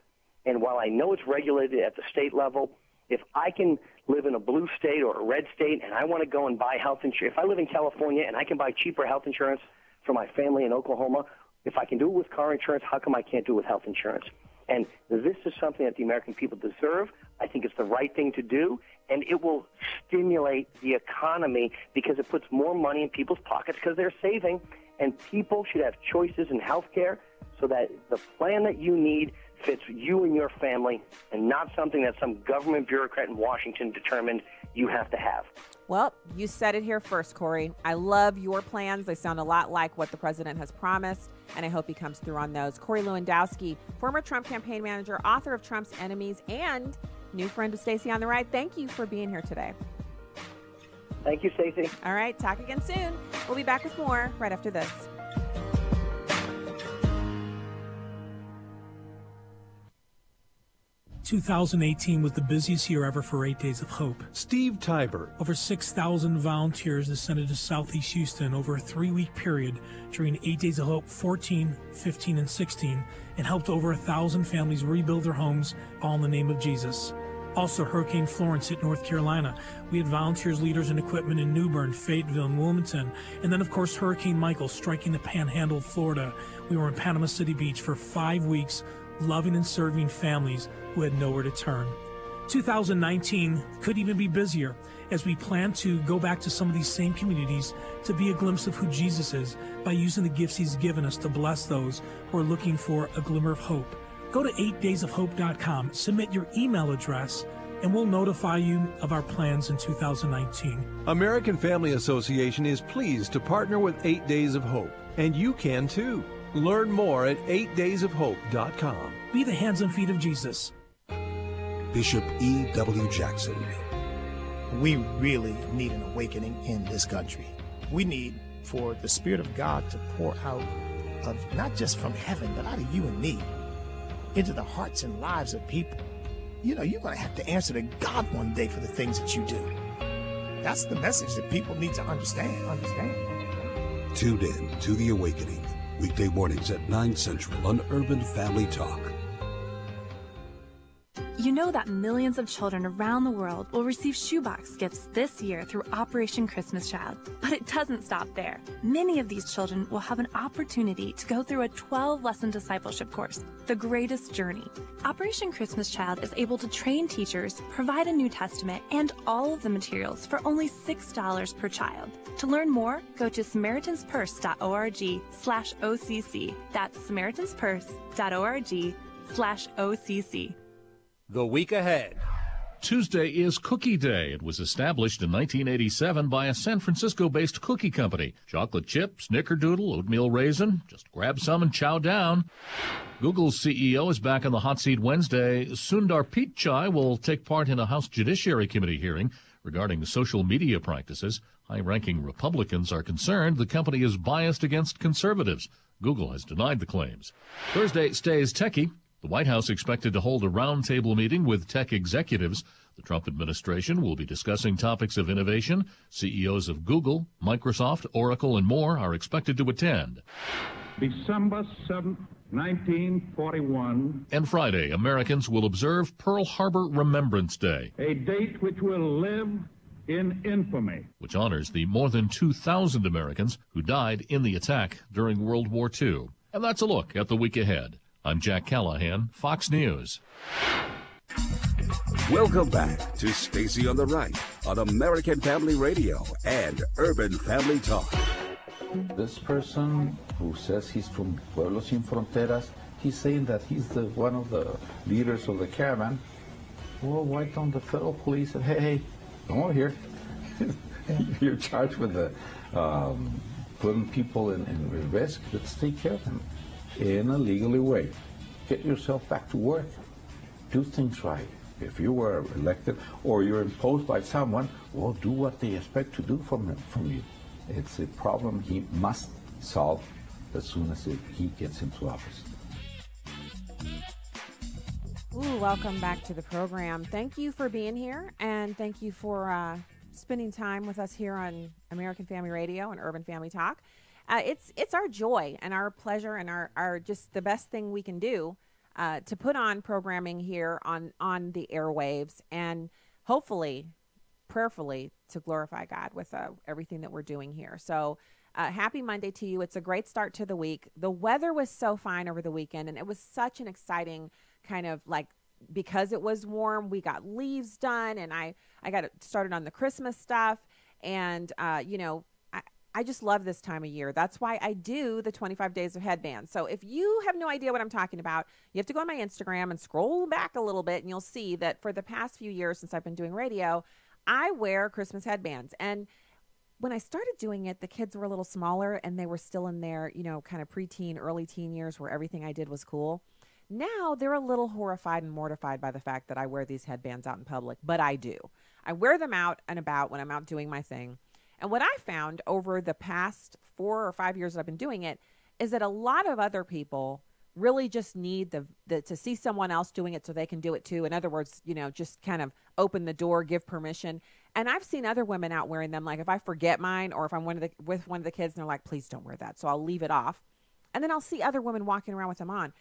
and while I know it's regulated at the state level, if I can live in a blue state or a red state and I want to go and buy health insurance, if I live in California and I can buy cheaper health insurance for my family in Oklahoma, if I can do it with car insurance, how come I can't do it with health insurance? And this is something that the American people deserve. I think it's the right thing to do, and it will stimulate the economy because it puts more money in people's pockets because they're saving, and people should have choices in health care so that the plan that you need fits you and your family and not something that some government bureaucrat in Washington determined you have to have. Well, you said it here first, Corey. I love your plans. They sound a lot like what the president has promised, and I hope he comes through on those. Corey Lewandowski, former Trump campaign manager, author of Trump's Enemies, and new friend of Stacey on the Right. Thank you for being here today. Thank you, Stacey. All right, talk again soon. We'll be back with more right after this. ...2018 was the busiest year ever for 8 Days of Hope. Steve Tybert. Over 6,000 volunteers descended to Southeast Houston over a 3-week period during 8 Days of Hope 14, 15, and 16, and helped over 1,000 families rebuild their homes, all in the name of Jesus. Also, Hurricane Florence hit North Carolina. We had volunteers, leaders, and equipment in New Bern, Fayetteville, and Wilmington. And then, of course, Hurricane Michael striking the panhandle of Florida. We were in Panama City Beach for 5 weeks, loving and serving families who had nowhere to turn. 2019 could even be busier as we plan to go back to some of these same communities to be a glimpse of who Jesus is by using the gifts he's given us to bless those who are looking for a glimmer of hope. Go to 8daysofhope.com, submit your email address, and we'll notify you of our plans in 2019. American Family Association is pleased to partner with 8 Days of Hope, and you can too. Learn more at 8daysofhope.com. Be the hands and feet of Jesus. Bishop E.W. Jackson. We really need an awakening in this country. We need for the Spirit of God to pour out of not just from heaven, but out of you and me into the hearts and lives of people. You know, you're going to have to answer to God one day for the things that you do. That's the message that people need to understand. Tuned in to The Awakening, weekday mornings at 9 Central on Urban Family Talk. You know that millions of children around the world will receive shoebox gifts this year through Operation Christmas Child. But it doesn't stop there. Many of these children will have an opportunity to go through a 12-lesson discipleship course, The Greatest Journey. Operation Christmas Child is able to train teachers, provide a New Testament, and all of the materials for only $6 per child. To learn more, go to SamaritansPurse.org/OCC. That's SamaritansPurse.org/OCC. The week ahead. Tuesday is Cookie Day. It was established in 1987 by a San Francisco-based cookie company. Chocolate chip, snickerdoodle, oatmeal raisin. Just grab some and chow down. Google's CEO is back on the hot seat Wednesday. Sundar Pichai will take part in a House Judiciary Committee hearing regarding social media practices. High-ranking Republicans are concerned the company is biased against conservatives. Google has denied the claims. Thursday stays techie. The White House expected to hold a roundtable meeting with tech executives. The Trump administration will be discussing topics of innovation. CEOs of Google, Microsoft, Oracle, and more are expected to attend. December 7th, 1941. And Friday, Americans will observe Pearl Harbor Remembrance Day, A date which will live in infamy, which honors the more than 2,000 Americans who died in the attack during World War II. And that's a look at the week ahead. I'm Jack Callahan, Fox News. Welcome back to Stacy on the Right on American Family Radio and Urban Family Talk. This person who says he's from Pueblos Sin Fronteras, he's saying that he's one of the leaders of the caravan. Well, why don't the federal police say, hey, come over here. You're charged with putting people in risk. Let's take care of them in a legally way. Get yourself back to work. Do things right. If you were elected or you're imposed by someone, well, do what they expect to do from you. It's a problem he must solve as soon as he gets into office. Ooh, welcome back to the program. Thank you for being here, and thank you for spending time with us here on American Family Radio and Urban Family Talk. It's our joy and our pleasure and our just the best thing we can do to put on programming here on the airwaves, and hopefully, prayerfully, to glorify God with everything that we're doing here. So happy Monday to you. It's a great start to the week. The weather was so fine over the weekend, and it was such an exciting kind of like, because it was warm, we got leaves done, and I got started on the Christmas stuff, and I just love this time of year. That's why I do the 25 days of headbands. So if you have no idea what I'm talking about, you have to go on my Instagram and scroll back a little bit, and you'll see that for the past few years since I've been doing radio, I wear Christmas headbands. And when I started doing it, the kids were a little smaller, and they were still in their, kind of preteen, early teen years where everything I did was cool. Now they're a little horrified and mortified by the fact that I wear these headbands out in public, but I do. I wear them out and about when I'm out doing my thing. And what I found over the past 4 or 5 years that I've been doing it is that a lot of other people really just need to see someone else doing it so they can do it too. In other words, just kind of open the door, give permission. And I've seen other women out wearing them. Like if I forget mine, or if I'm with one of the kids and they're like, please don't wear that. So I'll leave it off. And then I'll see other women walking around with them on.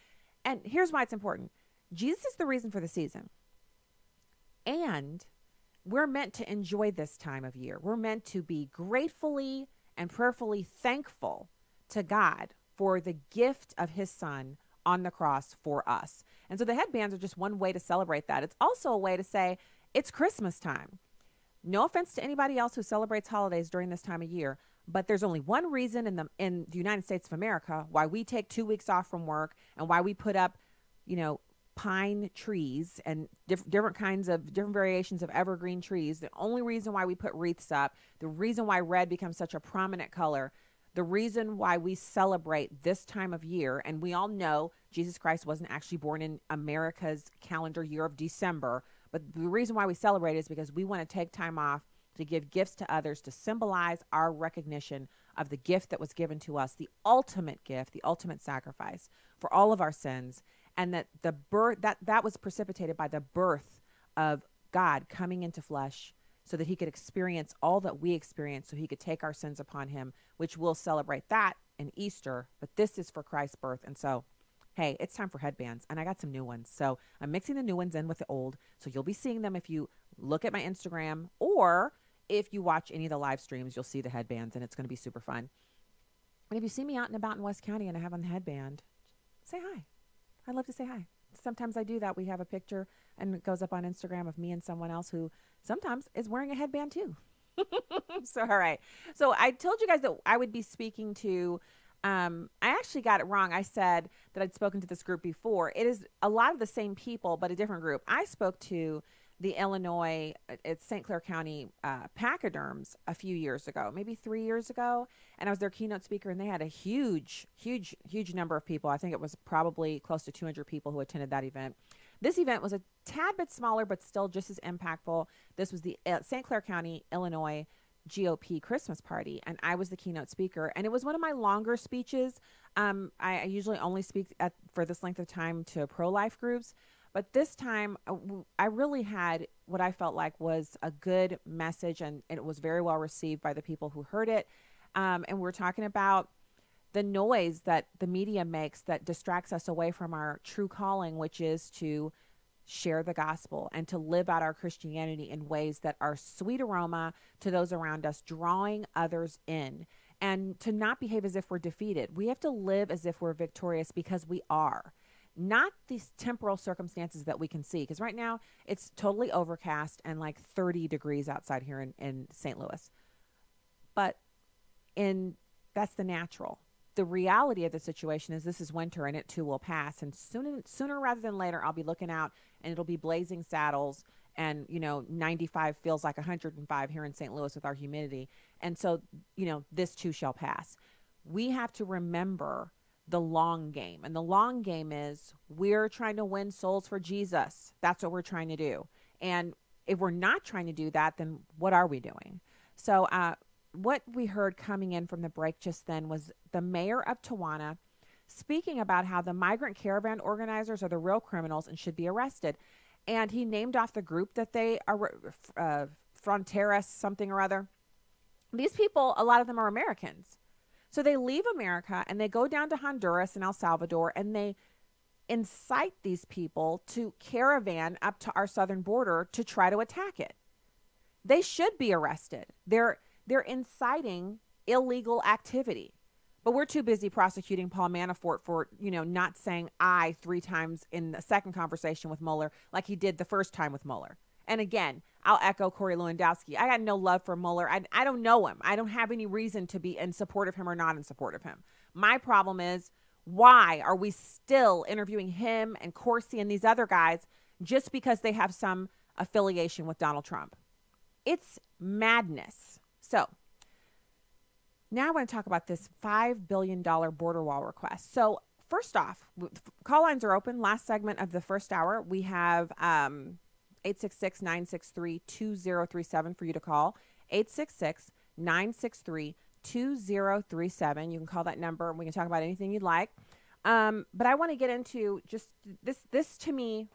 And here's why it's important. Jesus is the reason for the season. And we're meant to enjoy this time of year. We're meant to be gratefully and prayerfully thankful to God for the gift of his son on the cross for us. And so the headbands are just one way to celebrate that. It's also a way to say it's Christmas time. No offense to anybody else who celebrates holidays during this time of year, but there's only one reason in the United States of America why we take 2 weeks off from work and why we put up, pine trees and different variations of evergreen trees. The only reason why we put wreaths up, the reason why red becomes such a prominent color, The reason why we celebrate this time of year, and we all know Jesus Christ wasn't actually born in America's calendar year of December, but the reason why we celebrate is because we want to take time off to give gifts to others to symbolize our recognition of the gift that was given to us, the ultimate gift, the ultimate sacrifice for all of our sins, and that the birth that was precipitated by the birth of God coming into flesh so that he could experience all that we experience, so he could take our sins upon him, which we'll celebrate that in Easter, but this is for Christ's birth. And so, hey, it's time for headbands, and I got some new ones. So I'm mixing the new ones in with the old, so you'll be seeing them if you look at my Instagram, or if you watch any of the live streams, you'll see the headbands, and it's going to be super fun. And if you see me out and about in West County and I have on the headband, say hi. I'd love to say hi. Sometimes I do that. We have a picture, and it goes up on Instagram of me and someone else who sometimes is wearing a headband too. So, all right. So I told you guys that I would be speaking to, I actually got it wrong. I said that I'd spoken to this group before. It is a lot of the same people, but a different group. I spoke to the Illinois, it's St. Clair County pachyderms a few years ago, maybe 3 years ago. And I was their keynote speaker, and they had a huge number of people. I think it was probably close to 200 people who attended that event. This event was a tad bit smaller, but still just as impactful. This was the St. Clair County, Illinois GOP Christmas party, and I was the keynote speaker. And it was one of my longer speeches. I usually only speak for this length of time to pro-life groups. But this time, I really had what I felt like was a good message, and it was very well received by the people who heard it. And we're talking about the noise that the media makes that distracts us away from our true calling, which is to share the gospel and to live out our Christianity in ways that are sweet aroma to those around us, drawing others in, and to not behave as if we're defeated. We have to live as if we're victorious, because we are. Not these temporal circumstances that we can see, because right now it's totally overcast and like 30 degrees outside here in St. Louis. But that's the natural. The reality of the situation is this is winter, and it too will pass. And sooner rather than later, I'll be looking out and it'll be blazing saddles, and 95 feels like 105 here in St. Louis with our humidity. And so, this too shall pass. We have to remember the long game. And the long game is we're trying to win souls for Jesus. That's what we're trying to do. And if we're not trying to do that, then what are we doing? So what we heard coming in from the break just then was the mayor of Tijuana speaking about how the migrant caravan organizers are the real criminals and should be arrested. And he named off the group that they are, Fronteras something or other. These people, a lot of them are Americans. So they leave America and they go down to Honduras and El Salvador, and they incite these people to caravan up to our southern border to try to attack it. They should be arrested. They're inciting illegal activity. But we're too busy prosecuting Paul Manafort for, not saying I 3 times in the second conversation with Mueller like he did the first time with Mueller. And again, I'll echo Corey Lewandowski. I got no love for Mueller. I don't know him. I don't have any reason to be in support of him or not in support of him. My problem is, why are we still interviewing him and Corsi and these other guys just because they have some affiliation with Donald Trump? It's madness. So now I want to talk about this $5 billion border wall request. So first off, call lines are open. Last segment of the first hour, we have 866-963-2037 for you to call. 866-963-2037. You can call that number and we can talk about anything you'd like. But I want to get into just this to me,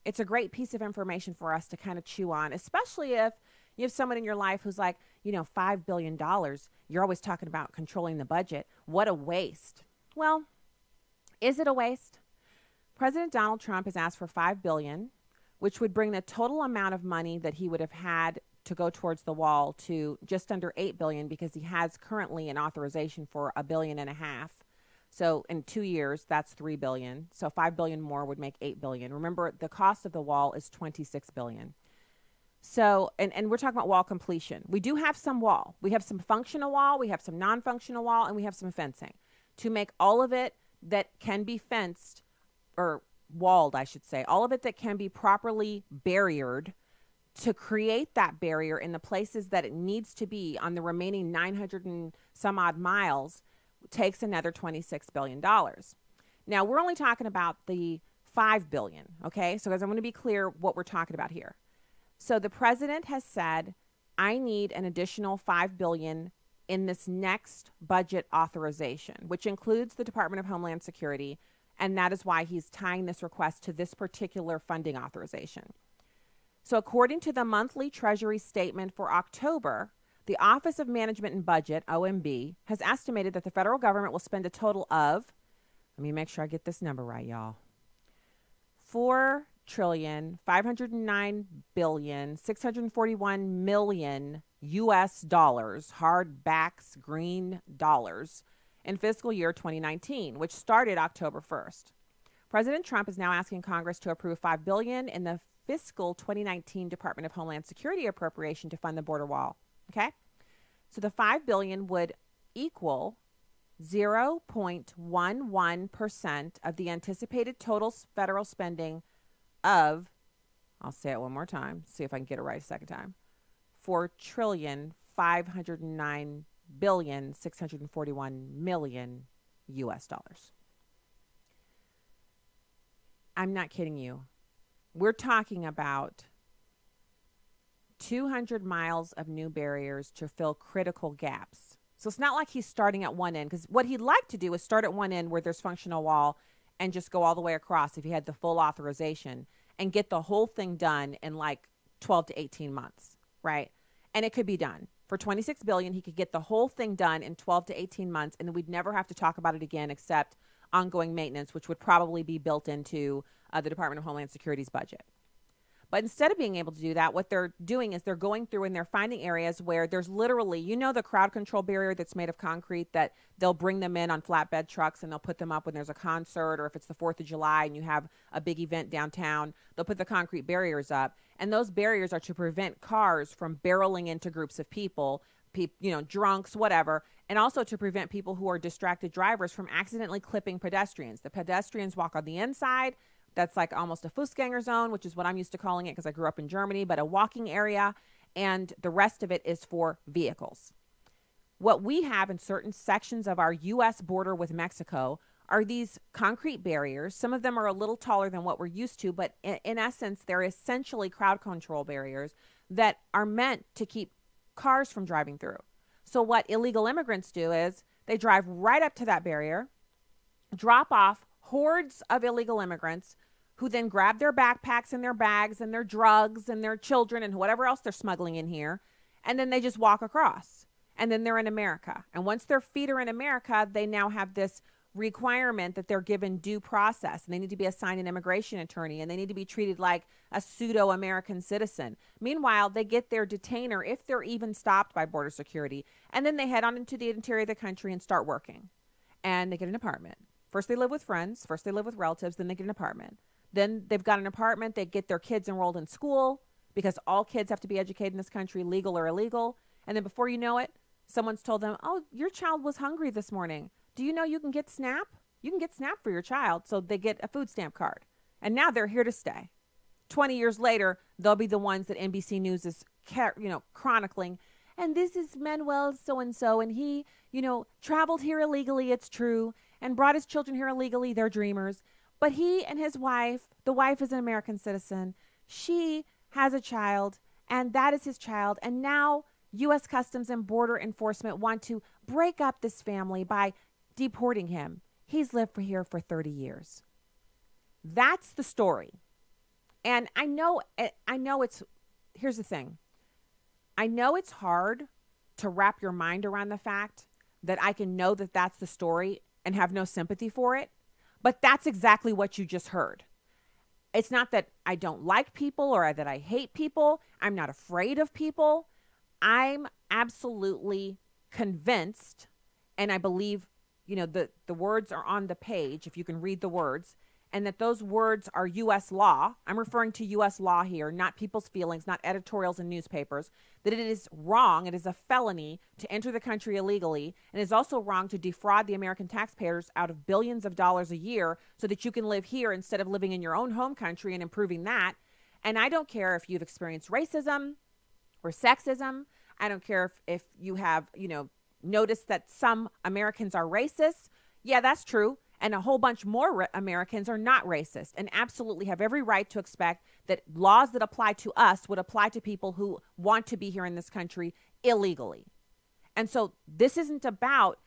it's a great piece of information for us to kind of chew on, especially if you have someone in your life who's like, $5 billion. You're always talking about controlling the budget. What a waste. Well, is it a waste? President Donald Trump has asked for $5 billion, which would bring the total amount of money that he would have had to go towards the wall to just under $8 billion, because he has currently an authorization for $1.5 billion. So in 2 years, that's $3 billion. So $5 billion more would make $8 billion. Remember, the cost of the wall is $26 billion. So, and we're talking about wall completion. We do have some wall. We have some functional wall, we have some non-functional wall, and we have some fencing. To make all of it that can be fenced, or walled, I should say, all of it that can be properly barriered to create that barrier in the places that it needs to be on the remaining 900 and some odd miles takes another $26 billion. Now, we're only talking about the $5 billion, okay? So, guys, I'm going to be clear what we're talking about here. So the president has said, I need an additional $5 billion in this next budget authorization, which includes the Department of Homeland Security, and that is why he's tying this request to this particular funding authorization. So according to the monthly Treasury statement for October, the Office of Management and Budget, OMB, has estimated that the federal government will spend a total of, let me make sure I get this number right, y'all, $4,509,641,000,000 U.S. dollars, hardbacks, green dollars, in fiscal year 2019, which started October 1st. President Trump is now asking Congress to approve $5 billion in the fiscal 2019 Department of Homeland Security appropriation to fund the border wall. Okay? So the $5 billion would equal 0.11% of the anticipated total federal spending of, I'll say it one more time, see if I can get it right a second time, $4,509,641,000,000 U.S. dollars. I'm not kidding you. We're talking about 200 miles of new barriers to fill critical gaps. So it's not like he's starting at one end, because what he'd like to do is start at one end where there's functional wall and just go all the way across if he had the full authorization and get the whole thing done in like 12 to 18 months, right? And it could be done. For $26 billion, he could get the whole thing done in 12 to 18 months, and then we'd never have to talk about it again except ongoing maintenance, which would probably be built into the Department of Homeland Security's budget. But instead of being able to do that, what they're doing is they're going through and they're finding areas where there's literally, you know, the crowd control barrier that's made of concrete that they'll bring them in on flatbed trucks and they'll put them up when there's a concert, or if it's the 4th of July and you have a big event downtown, they'll put the concrete barriers up. And those barriers are to prevent cars from barreling into groups of people, you know, drunks, whatever, and also to prevent people who are distracted drivers from accidentally clipping pedestrians. The pedestrians walk on the inside. That's like almost a Fußgänger zone, which is what I'm used to calling it because I grew up in Germany, but a walking area, and the rest of it is for vehicles. What we have in certain sections of our U.S. border with Mexico are these concrete barriers. Some of them are a little taller than what we're used to, but in essence, they're essentially crowd control barriers that are meant to keep cars from driving through. So what illegal immigrants do is they drive right up to that barrier, drop off hordes of illegal immigrants who then grab their backpacks and their bags and their drugs and their children and whatever else they're smuggling in here, and then they just walk across. And then they're in America. And once their feet are in America, they now have this requirement that they're given due process, and they need to be assigned an immigration attorney, and they need to be treated like a pseudo-American citizen. Meanwhile, they get their detainer if they're even stopped by border security, and then they head on into the interior of the country and start working. And they get an apartment. First they live with friends, first they live with relatives, then they get an apartment. Then they've got an apartment, they get their kids enrolled in school, because all kids have to be educated in this country, legal or illegal. And then before you know it, someone's told them, oh, your child was hungry this morning. Do you know you can get SNAP? You can get SNAP for your child. So they get a food stamp card. And now they're here to stay. 20 years later, they'll be the ones that NBC News is, chronicling. And this is Manuel so-and-so, and he, traveled here illegally, it's true, and brought his children here illegally, they're dreamers. But he and his wife, the wife is an American citizen. She has a child, and that is his child. And now U.S. Customs and Border Enforcement want to break up this family by deporting him. He's lived here for 30 years. That's the story. And I know here's the thing. I know it's hard to wrap your mind around the fact that I can know that that's the story and have no sympathy for it. But that's exactly what you just heard. It's not that I don't like people or that I hate people. I'm not afraid of people. I'm absolutely convinced, and I believe, the words are on the page, if you can read the words, and that those words are U.S. law. I'm referring to U.S. law here, not people's feelings, not editorials in newspapers, that it is wrong, it is a felony to enter the country illegally, and it is also wrong to defraud the American taxpayers out of billions of dollars a year so that you can live here instead of living in your own home country and improving that. And I don't care if you've experienced racism or sexism. I don't care if you have, noticed that some Americans are racist. Yeah, that's true. And a whole bunch more Americans are not racist and absolutely have every right to expect that laws that apply to us would apply to people who want to be here in this country illegally. And so this isn't about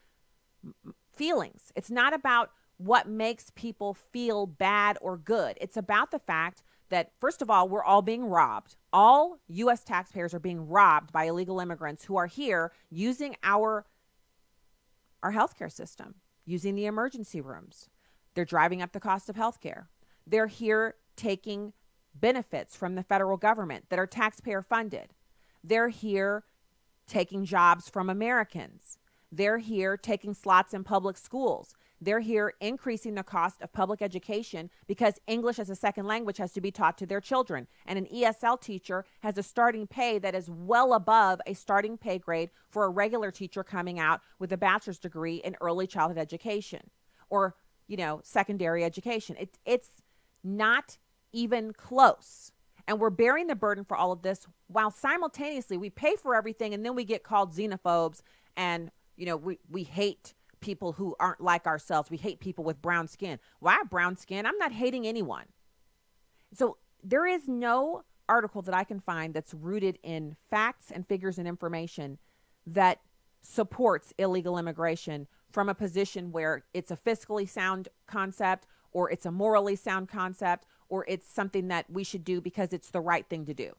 feelings. It's not about what makes people feel bad or good. It's about the fact that, first of all, we're all being robbed. All U.S. taxpayers are being robbed by illegal immigrants who are here using our healthcare system, using the emergency rooms. They're driving up the cost of healthcare. They're here taking benefits from the federal government that are taxpayer funded. They're here taking jobs from Americans. They're here taking slots in public schools. They're here increasing the cost of public education because English as a second language has to be taught to their children. And an ESL teacher has a starting pay that is well above a starting pay grade for a regular teacher coming out with a bachelor's degree in early childhood education or, secondary education. It's not even close. And we're bearing the burden for all of this while simultaneously we pay for everything and then we get called xenophobes and, we hate people who aren't like ourselves. We hate people with brown skin. Well, I have brown skin. I'm not hating anyone. So there is no article that I can find that's rooted in facts and figures and information that supports illegal immigration from a position where it's a fiscally sound concept or it's a morally sound concept or it's something that we should do because it's the right thing to do.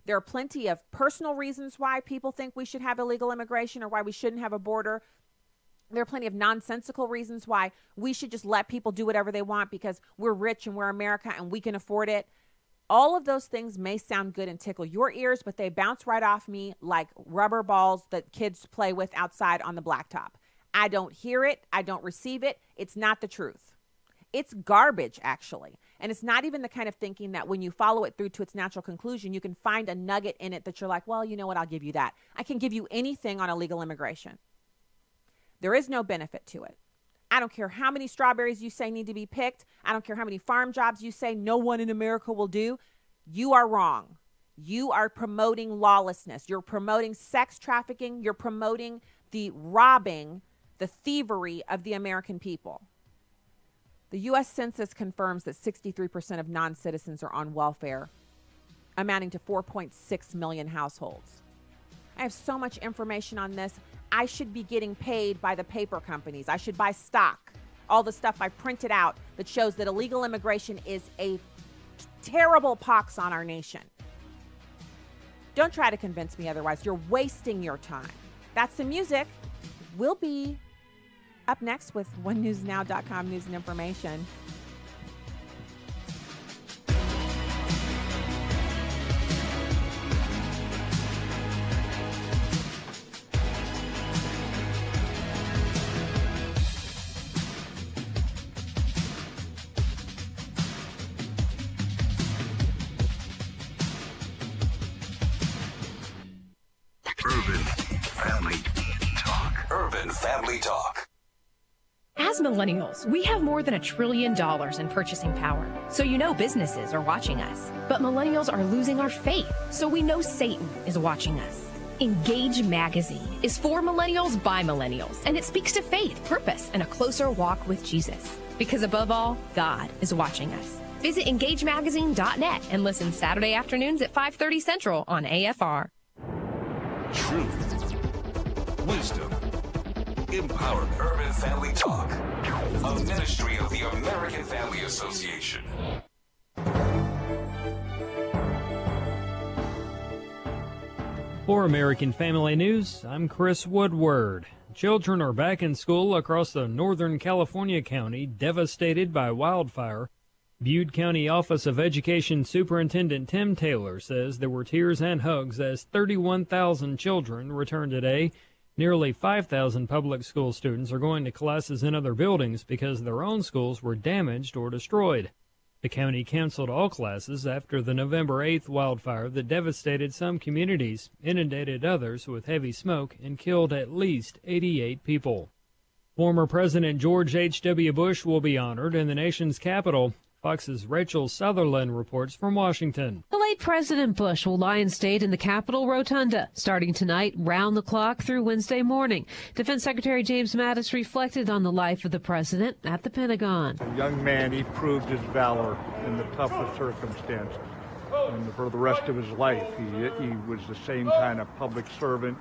There are plenty of personal reasons why people think we should have illegal immigration or why we shouldn't have a border. There are plenty of nonsensical reasons why we should just let people do whatever they want because we're rich and we're America and we can afford it. All of those things may sound good and tickle your ears, but they bounce right off me like rubber balls that kids play with outside on the blacktop. I don't hear it. I don't receive it. It's not the truth. It's garbage, actually. And it's not even the kind of thinking that when you follow it through to its natural conclusion, you can find a nugget in it that you're like, well, you know what? I'll give you that. I can give you anything on illegal immigration. There is no benefit to it. I don't care how many strawberries you say need to be picked. I don't care how many farm jobs you say no one in America will do. You are wrong. You are promoting lawlessness. You're promoting sex trafficking. You're promoting the robbing, the thievery of the American people. The U.S. Census confirms that 63% of non-citizens are on welfare, amounting to 4.6 million households. I have so much information on this. I should be getting paid by the paper companies. I should buy stock. All the stuff I printed out that shows that illegal immigration is a terrible pox on our nation. Don't try to convince me otherwise. You're wasting your time. That's the music. We'll be up next with onenewsnow.com news and information. Urban Family Talk. As millennials, we have more than $1 trillion in purchasing power. So you know businesses are watching us. But millennials are losing our faith. So we know Satan is watching us. Engage Magazine is for millennials by millennials. And it speaks to faith, purpose, and a closer walk with Jesus. Because above all, God is watching us. Visit engagemagazine.net and listen Saturday afternoons at 5:30 Central on AFR. Truth. Wisdom. Empowerment. Urban Family Talk. A ministry of the American Family Association. For American Family News, I'm Chris Woodward. Children are back in school across the Northern California county devastated by wildfire. Butte County Office of Education Superintendent Tim Taylor says there were tears and hugs as 31,000 children returned today. Nearly 5,000 public school students are going to classes in other buildings because their own schools were damaged or destroyed. The county canceled all classes after the November 8th wildfire that devastated some communities, inundated others with heavy smoke, and killed at least 88 people. Former President George H.W. Bush will be honored in the nation's capital. Fox's Rachel Sutherland reports from Washington. The late President Bush will lie in state in the Capitol Rotunda, starting tonight, round the clock through Wednesday morning. Defense Secretary James Mattis reflected on the life of the president at the Pentagon. A young man, he proved his valor in the toughest circumstances. And for the rest of his life, he was the same kind of public servant,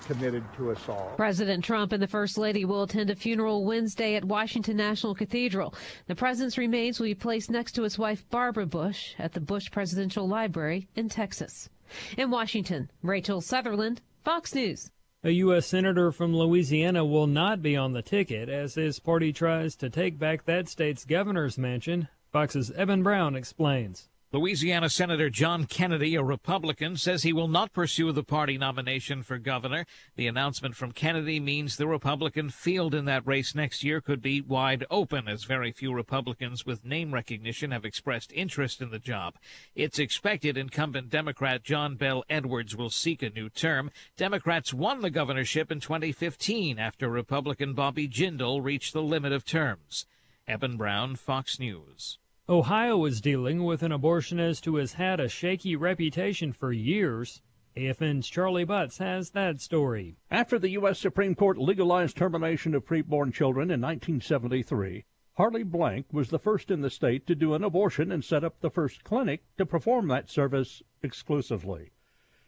committed to us all. President Trump and the First Lady will attend a funeral Wednesday at Washington National Cathedral. The president's remains will be placed next to his wife Barbara Bush at the Bush Presidential Library in Texas. In Washington, Rachel Sutherland, Fox News. A U.S. senator from Louisiana will not be on the ticket as his party tries to take back that state's governor's mansion. Fox's Evan Brown explains. Louisiana Senator John Kennedy, a Republican, says he will not pursue the party nomination for governor. The announcement from Kennedy means the Republican field in that race next year could be wide open, as very few Republicans with name recognition have expressed interest in the job. It's expected incumbent Democrat John Bel Edwards will seek a new term. Democrats won the governorship in 2015 after Republican Bobby Jindal reached the limit of terms. Evan Brown, Fox News. Ohio is dealing with an abortionist who has had a shaky reputation for years. AFN's Charlie Butts has that story. After the U.S. Supreme Court legalized termination of preborn children in 1973, Harley Blank was the first in the state to do an abortion and set up the first clinic to perform that service exclusively.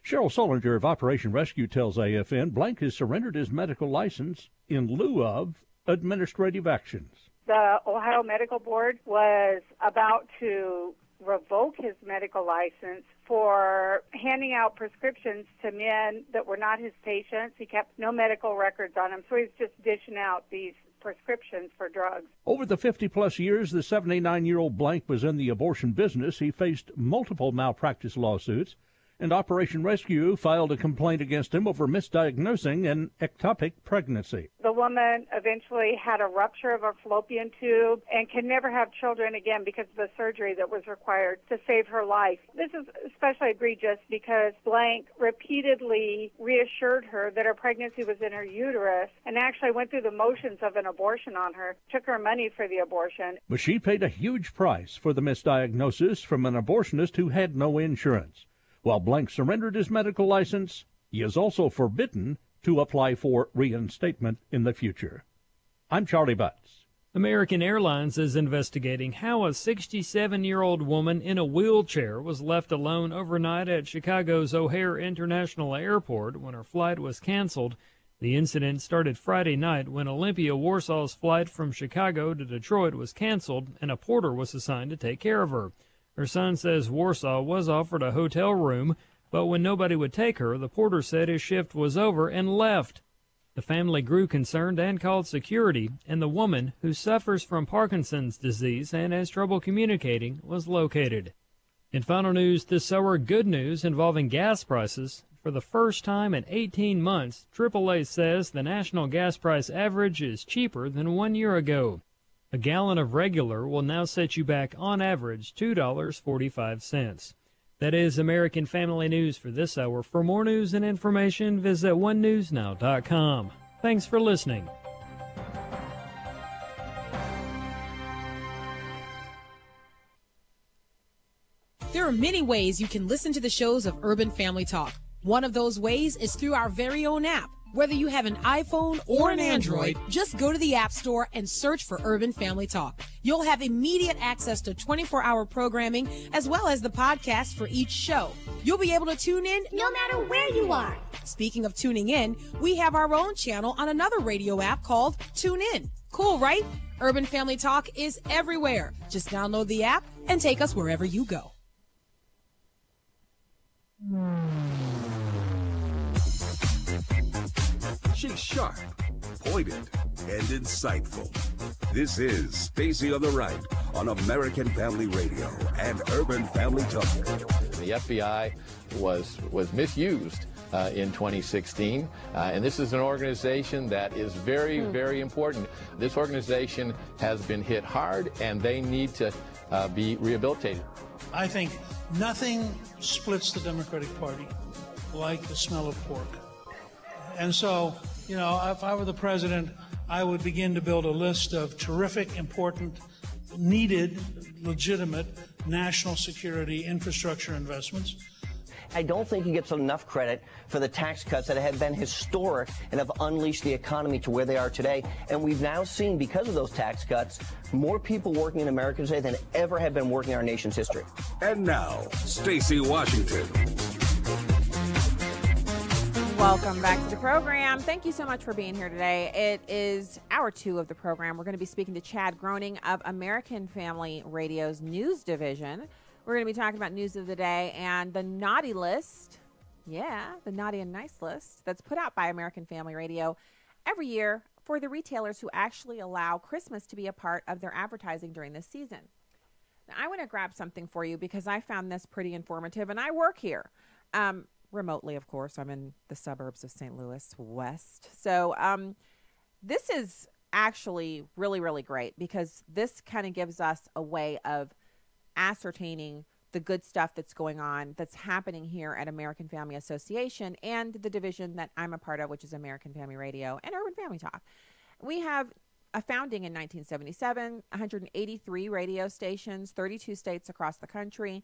Cheryl Solinger of Operation Rescue tells AFN Blank has surrendered his medical license in lieu of administrative actions. The Ohio Medical Board was about to revoke his medical license for handing out prescriptions to men that were not his patients. He kept no medical records on him, so he's just dishing out these prescriptions for drugs. Over the 50-plus years the 79-year-old Blank was in the abortion business, he faced multiple malpractice lawsuits, and Operation Rescue filed a complaint against him over misdiagnosing an ectopic pregnancy. The woman eventually had a rupture of her fallopian tube and can never have children again because of the surgery that was required to save her life. This is especially egregious because Blank repeatedly reassured her that her pregnancy was in her uterus and actually went through the motions of an abortion on her, took her money for the abortion. But she paid a huge price for the misdiagnosis from an abortionist who had no insurance. While Blank surrendered his medical license, he is also forbidden to apply for reinstatement in the future. I'm Charlie Butts. American Airlines is investigating how a 67-year-old woman in a wheelchair was left alone overnight at Chicago's O'Hare International Airport when her flight was canceled. The incident started Friday night when Olympia Warsaw's flight from Chicago to Detroit was canceled and a porter was assigned to take care of her. Her son says Warsaw was offered a hotel room, but when nobody would take her, the porter said his shift was over and left. The family grew concerned and called security, and the woman, who suffers from Parkinson's disease and has trouble communicating, was located. In final news this hour, good news involving gas prices. For the first time in 18 months, AAA says the national gas price average is cheaper than 1 year ago. A gallon of regular will now set you back on average $2.45. That is American Family News for this hour. For more news and information, visit onenewsnow.com. Thanks for listening. There are many ways you can listen to the shows of Urban Family Talk. One of those ways is through our very own app. Whether you have an iPhone or an Android, just go to the App Store and search for Urban Family Talk. You'll have immediate access to 24-hour programming as well as the podcast for each show. You'll be able to tune in no matter where you are. Speaking of tuning in, we have our own channel on another radio app called Tune In. Cool, right? Urban Family Talk is everywhere. Just download the app and take us wherever you go. She's sharp, pointed, and insightful. This is Stacy on the Right on American Family Radio and Urban Family Talk. The FBI was misused in 2016, and this is an organization that is very, very important. This organization has been hit hard, and they need to be rehabilitated. I think nothing splits the Democratic Party like the smell of pork. And so, if I were the president, I would begin to build a list of terrific, important needed, legitimate national security infrastructure investments. I don't think he gets enough credit for the tax cuts that have been historic and have unleashed the economy to where they are today. And we've now seen, because of those tax cuts, more people working in America today than ever have been working in our nation's history. And now, Stacey Washington. Welcome back to the program. Thank you so much for being here today. It is hour 2 of the program. We're going to be speaking to Chad Groening of American Family Radio's News Division. We're going to be talking about news of the day and the naughty list. Yeah, the naughty and nice list that's put out by American Family Radio every year for the retailers who actually allow Christmas to be a part of their advertising during this season. Now, I want to grab something for you because I found this pretty informative, and I work here. Remotely, of course. I'm in the suburbs of St. Louis West. So this is actually really, really great because this kind of gives us a way of ascertaining the good stuff that's going on, that's happening here at American Family Association and the division that I'm a part of, which is American Family Radio and Urban Family Talk. We have a founding in 1977, 183 radio stations, 32 states across the country,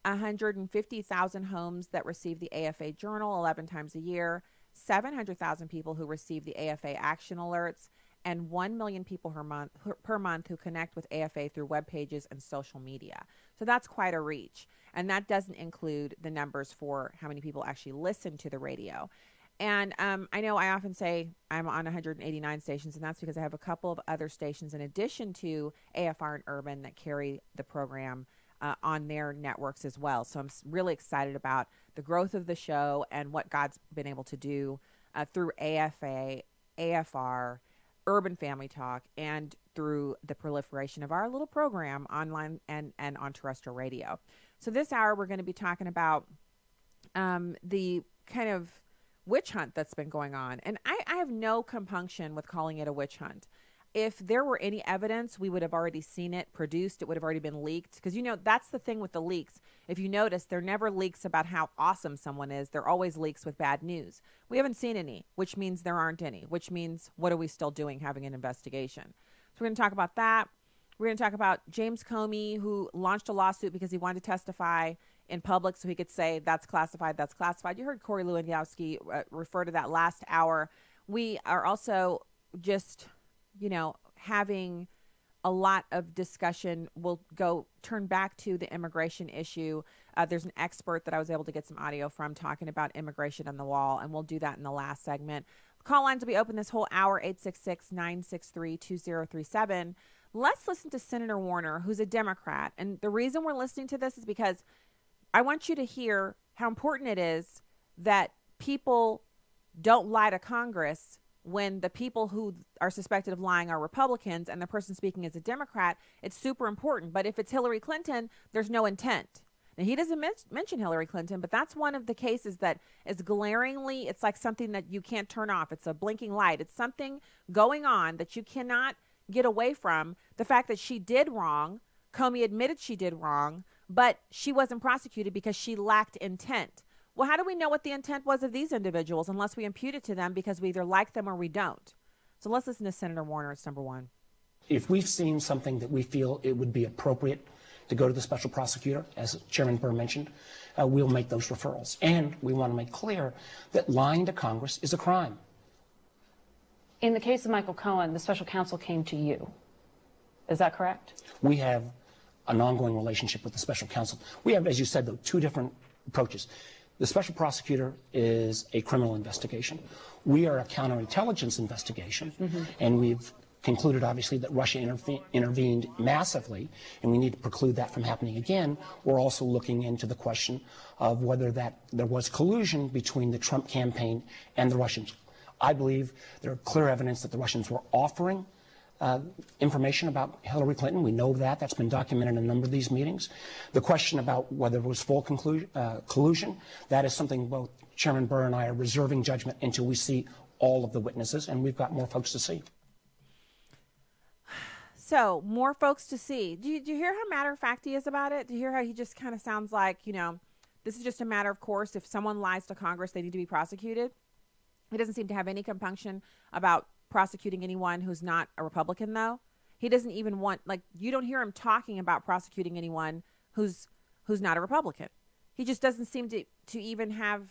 150,000 homes that receive the AFA Journal 11 times a year, 700,000 people who receive the AFA Action Alerts, and 1 million people per month who connect with AFA through web pages and social media. So that's quite a reach. And that doesn't include the numbers for how many people actually listen to the radio. And I know I often say I'm on 189 stations, and that's because I have a couple of other stations in addition to AFR and Urban that carry the program on their networks as well. So I'm really excited about the growth of the show and what God's been able to do through AFA, AFR, Urban Family Talk, and through the proliferation of our little program online and on terrestrial radio. So this hour, we're going to be talking about the kind of witch hunt that's been going on. And I have no compunction with calling it a witch hunt. If there were any evidence, we would have already seen it produced. It would have already been leaked. Because, you know, that's the thing with the leaks. If you notice, they're never leaks about how awesome someone is. They're always leaks with bad news. We haven't seen any, which means there aren't any, which means what are we still doing having an investigation? So we're going to talk about that. We're going to talk about James Comey, who launched a lawsuit because he wanted to testify in public so he could say that's classified, that's classified. You heard Corey Lewandowski refer to that last hour. We are also just, you know, having a lot of discussion. We'll turn back to the immigration issue. There's an expert that I was able to get some audio from talking about immigration on the wall, and we'll do that in the last segment. Call lines will be open this whole hour, 866-963-2037. Let's listen to Senator Warner, who's a Democrat. And the reason we're listening to this is because I want you to hear how important it is that people don't lie to Congress when the people who are suspected of lying are Republicans and the person speaking is a Democrat. It's super important. But if it's Hillary Clinton, there's no intent. Now, he doesn't mention Hillary Clinton, but that's one of the cases that is glaringly, it's like something that you can't turn off. It's a blinking light. It's something going on that you cannot get away from. The fact that she did wrong, Comey admitted she did wrong, but she wasn't prosecuted because she lacked intent. Well, how do we know what the intent was of these individuals unless we impute it to them because we either like them or we don't? So let's listen to Senator Warner. It's number one. If we've seen something that we feel it would be appropriate to go to the special prosecutor, as Chairman Burr mentioned, we'll make those referrals. And we want to make clear that lying to Congress is a crime. In the case of Michael Cohen, the special counsel came to you. Is that correct? We have an ongoing relationship with the special counsel. We have, as you said, though, two different approaches. The special prosecutor is a criminal investigation. We are a counterintelligence investigation, and we've concluded, obviously, that Russia intervened massively, and we need to preclude that from happening again. We're also looking into the question of whether there was collusion between the Trump campaign and the Russians. I believe there are clear evidence that the Russians were offering information about Hillary Clinton. We know that. That's been documented in a number of these meetings. The question about whether it was full collusion, that is something both Chairman Burr and I are reserving judgment until we see all of the witnesses, and we've got more folks to see. So, more folks to see. Do you hear how matter-of-fact he is about it? Do you hear how he just kind of sounds like, you know, this is just a matter of course. If someone lies to Congress, they need to be prosecuted? He doesn't seem to have any compunction about prosecuting anyone who's not a Republican, though. He doesn't even want, like, you don't hear him talking about prosecuting anyone who's not a Republican. He just doesn't seem to even have,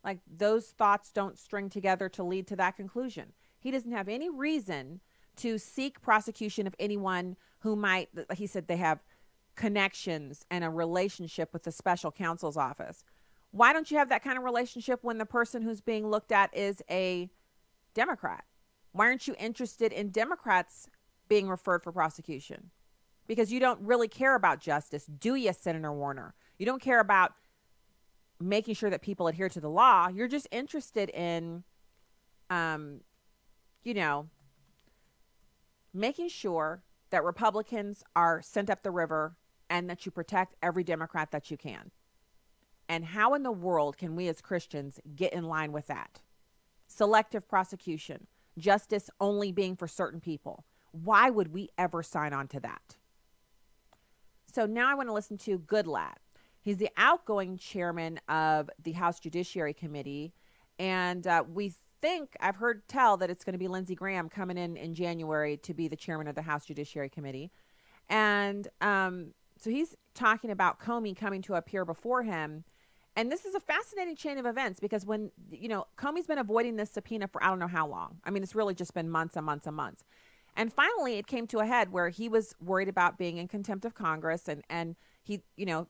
like, those thoughts don't string together to lead to that conclusion. He doesn't have any reason to seek prosecution of anyone who might, he said, they have connections and a relationship with the special counsel's office. Why don't you have that kind of relationship when the person who's being looked at is a Democrat? Why aren't you interested in Democrats being referred for prosecution? Because you don't really care about justice, do you, Senator Warner? You don't care about making sure that people adhere to the law. You're just interested in, making sure that Republicans are sent up the river and that you protect every Democrat that you can. And how in the world can we as Christians get in line with that? Selective prosecution, justice only being for certain people. Why would we ever sign on to that? So now I want to listen to Goodlatte. He's the outgoing chairman of the House Judiciary Committee. And we think, I've heard tell that it's going to be Lindsey Graham coming in January to be the chairman of the House Judiciary Committee. And so he's talking about Comey coming to appear before him. And this is a fascinating chain of events because when, Comey's been avoiding this subpoena for I don't know how long. I mean, it's really just been months and months and months. And finally, it came to a head where he was worried about being in contempt of Congress and he,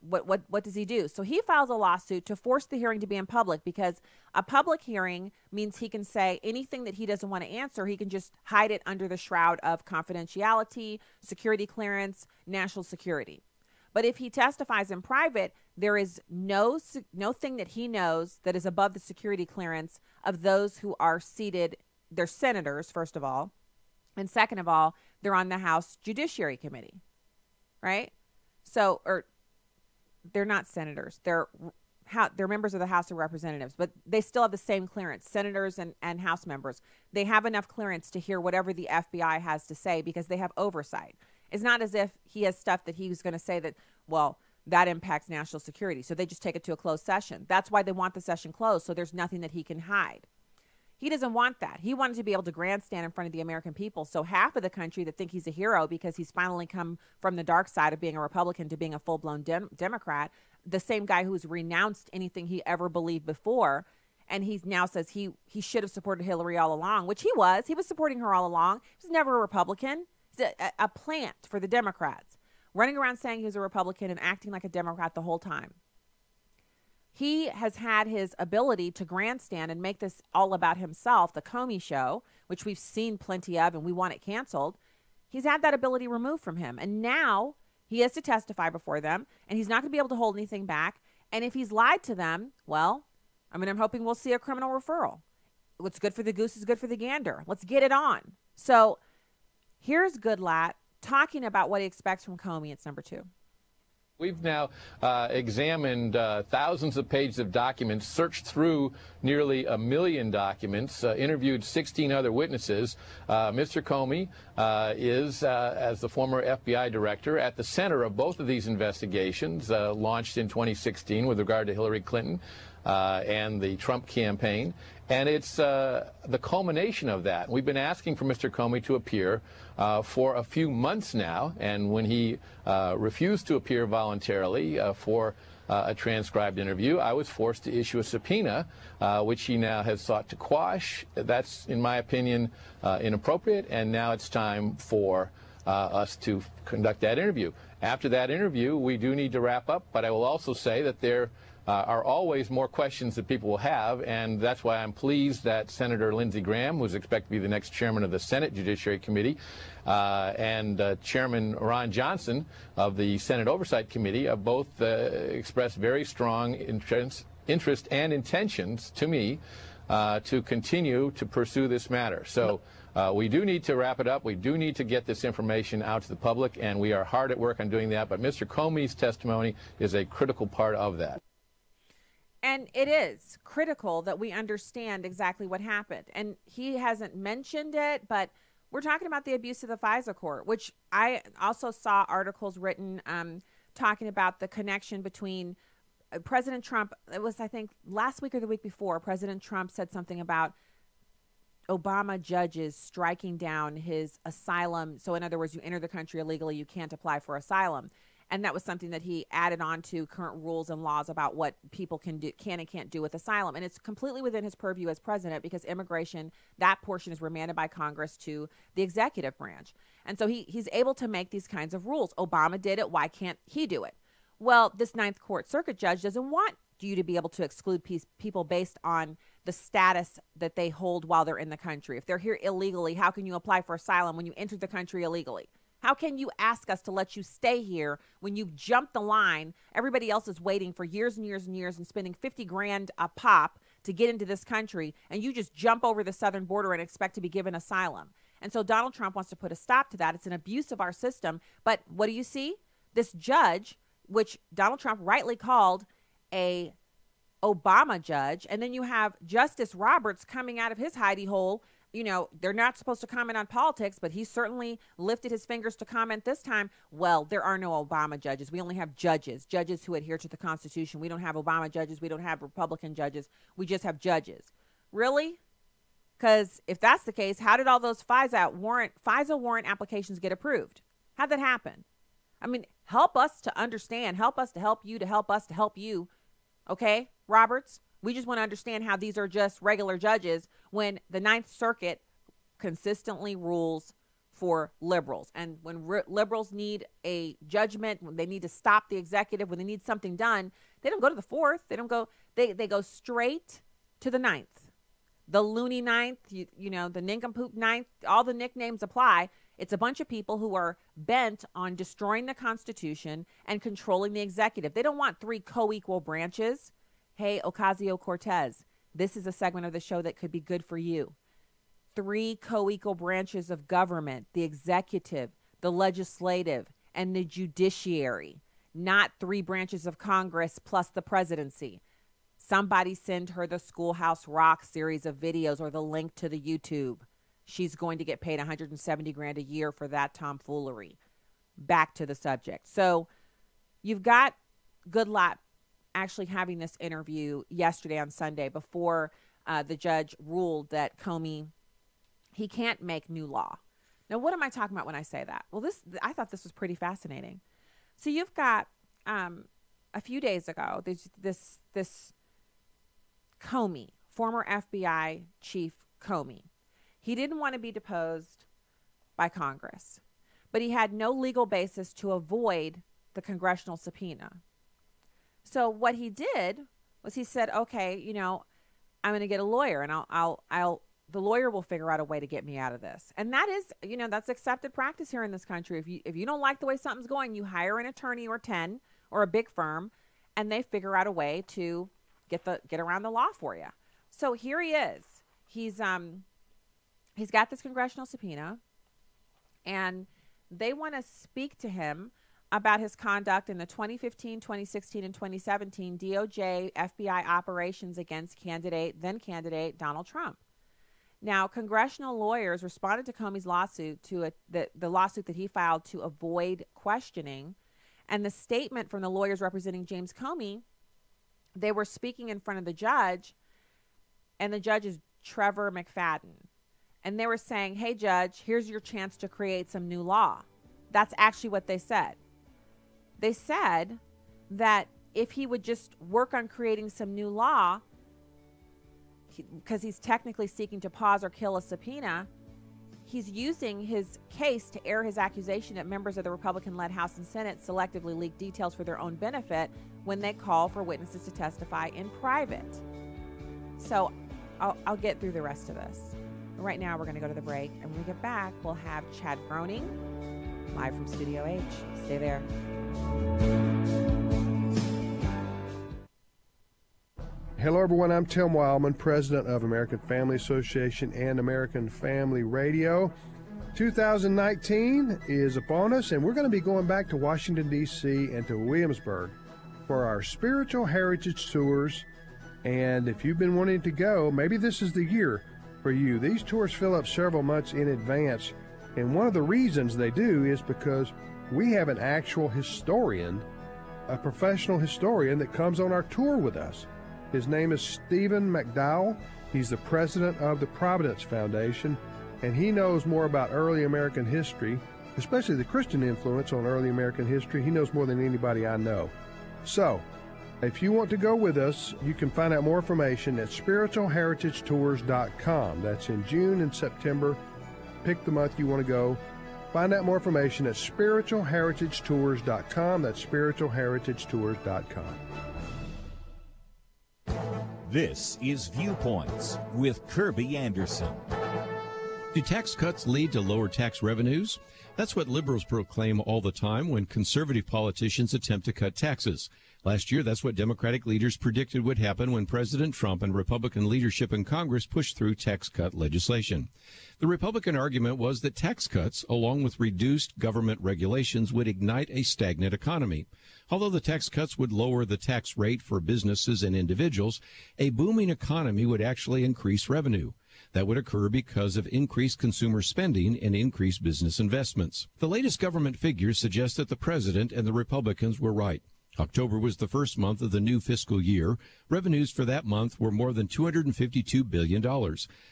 what does he do? So he files a lawsuit to force the hearing to be in public because a public hearing means he can say anything that he doesn't want to answer. He can just hide it under the shroud of confidentiality, security clearance, national security. But if he testifies in private, there is no thing that he knows that is above the security clearance of those who are seated. They're senators, first of all. And second of all, they're on the House Judiciary Committee, right? So, or they're not senators. They're members of the House of Representatives, but they still have the same clearance, senators and House members. They have enough clearance to hear whatever the FBI has to say because they have oversight. It's not as if he has stuff that he was going to say that, well, that impacts national security. So they just take it to a closed session. That's why they want the session closed, so there's nothing that he can hide. He doesn't want that. He wanted to be able to grandstand in front of the American people. So half of the country that think he's a hero because he's finally come from the dark side of being a Republican to being a full-blown Democrat, the same guy who's renounced anything he ever believed before, and he now says he should have supported Hillary all along, which he was. He was supporting her all along. He was never a Republican. He's a plant for the Democrats, running around saying he was a Republican and acting like a Democrat the whole time. He has had his ability to grandstand and make this all about himself, the Comey show, which we've seen plenty of and we want it canceled. He's had that ability removed from him. And now he has to testify before them, and he's not going to be able to hold anything back. And if he's lied to them, well, I'm hoping we'll see a criminal referral. What's good for the goose is good for the gander. Let's get it on. So here's Goodlatte talking about what he expects from Comey. It's number 2. We've now examined thousands of pages of documents, searched through nearly 1 million documents, interviewed 16 other witnesses. Mr. Comey is, as the former FBI director, at the center of both of these investigations launched in 2016 with regard to Hillary Clinton and the Trump campaign. And it's the culmination of that. We've been asking for Mr. Comey to appear for a few months now, and when he refused to appear voluntarily for a transcribed interview, I was forced to issue a subpoena, which he now has sought to quash. That's, in my opinion, inappropriate, and now it's time for us to conduct that interview. After that interview, we do need to wrap up, but I will also say that there are always more questions that people will have, and that's why I'm pleased that Senator Lindsey Graham, who's expected to be the next chairman of the Senate Judiciary Committee, and Chairman Ron Johnson of the Senate Oversight Committee have both expressed very strong interest and intentions to me to continue to pursue this matter. So we do need to wrap it up. We do need to get this information out to the public, and we are hard at work on doing that. But Mr. Comey's testimony is a critical part of that. And it is critical that we understand exactly what happened. And he hasn't mentioned it, but we're talking about the abuse of the FISA court, which I also saw articles written talking about the connection between President Trump. It was, I think, last week or the week before, President Trump said something about Obama judges striking down his asylum. So in other words, you enter the country illegally, you can't apply for asylum. And that was something that he added on to current rules and laws about what people can and can't do with asylum. And it's completely within his purview as president, because immigration, that portion is remanded by Congress to the executive branch. And so he's able to make these kinds of rules. Obama did it. Why can't he do it? Well, this Ninth Court Circuit judge doesn't want you to be able to exclude people based on the status that they hold while they're in the country. If they're here illegally, how can you apply for asylum when you entered the country illegally? How can you ask us to let you stay here when you've jumped the line? Everybody else is waiting for years and years and years and spending $50,000 a pop to get into this country, and you just jump over the southern border and expect to be given asylum. And so Donald Trump wants to put a stop to that. It's an abuse of our system. But what do you see? This judge, which Donald Trump rightly called a Obama judge, and then you have Justice Roberts coming out of his hidey hole. You know, they're not supposed to comment on politics, but he certainly lifted his fingers to comment this time. Well, there are no Obama judges. We only have judges who adhere to the Constitution. We don't have Obama judges. We don't have Republican judges. We just have judges. Really? Because if that's the case, how did all those FISA warrant applications get approved? How'd that happen? I mean, help us to understand. Help us to help you to help us to help you. Okay, Roberts? We just want to understand how these are just regular judges when the Ninth Circuit consistently rules for liberals. And when liberals need a judgment, when they need to stop the executive, when they need something done, they don't go to the fourth. They don't go, they go straight to the ninth. The loony ninth, you know, the nincompoop ninth, all the nicknames apply. It's a bunch of people who are bent on destroying the Constitution and controlling the executive. They don't want three co-equal branches. Hey, Ocasio-Cortez, this is a segment of the show that could be good for you. Three co-equal branches of government, the executive, the legislative, and the judiciary, not three branches of Congress plus the presidency. Somebody send her the Schoolhouse Rock series of videos or the link to the YouTube. She's going to get paid $170,000 a year for that tomfoolery. Back to the subject. So you've got Goodlatte actually having this interview yesterday on Sunday before the judge ruled that Comey, he can't make new law. Now, what am I talking about when I say that? Well, I thought this was pretty fascinating. So you've got a few days ago, this Comey, former FBI chief Comey. He didn't want to be deposed by Congress, but he had no legal basis to avoid the congressional subpoena. So what he did was he said, okay, you know, I'm going to get a lawyer, and the lawyer will figure out a way to get me out of this. And that is, you know, that's accepted practice here in this country. If you don't like the way something's going, you hire an attorney or 10 or a big firm, and they figure out a way to get around the law for you. So here he is. He's got this congressional subpoena, and they want to speak to him about his conduct in the 2015, 2016, and 2017 DOJ FBI operations against then candidate Donald Trump. Now, congressional lawyers responded to Comey's lawsuit, the lawsuit that he filed to avoid questioning, and the statement from the lawyers representing James Comey, they were speaking in front of the judge, and the judge is Trevor McFadden. And they were saying, hey, judge, here's your chance to create some new law. That's actually what they said. They said that if he would just work on creating some new law, because he's technically seeking to pause or kill a subpoena, he's using his case to air his accusation that members of the Republican-led House and Senate selectively leak details for their own benefit when they call for witnesses to testify in private. So I'll get through the rest of this. Right now, we're going to go to the break, and when we get back, we'll have Chad Groening live from Studio H. Stay there. Hello, everyone. I'm Tim Wildman, president of American Family Association and American Family Radio. 2019 is upon us, and we're going to be going back to Washington, D.C. and to Williamsburg for our spiritual heritage tours. And if you've been wanting to go, maybe this is the year for you. These tours fill up several months in advance, and one of the reasons they do is because we have an actual historian, a professional historian that comes on our tour with us. His name is Stephen McDowell. He's the president of the Providence Foundation, and he knows more about early American history, especially the Christian influence on early American history. He knows more than anybody I know. So, if you want to go with us, you can find out more information at spiritualheritagetours.com. That's in June and September. Pick the month you want to go. Find out more information at spiritualheritagetours.com. That's spiritualheritagetours.com. This is Viewpoints with Kirby Anderson. Do tax cuts lead to lower tax revenues? That's what liberals proclaim all the time when conservative politicians attempt to cut taxes. Last year, that's what Democratic leaders predicted would happen when President Trump and Republican leadership in Congress pushed through tax cut legislation. The Republican argument was that tax cuts, along with reduced government regulations, would ignite a stagnant economy. Although the tax cuts would lower the tax rate for businesses and individuals, a booming economy would actually increase revenue. That would occur because of increased consumer spending and increased business investments. The latest government figures suggest that the president and the Republicans were right. October was the first month of the new fiscal year. Revenues for that month were more than $252 billion.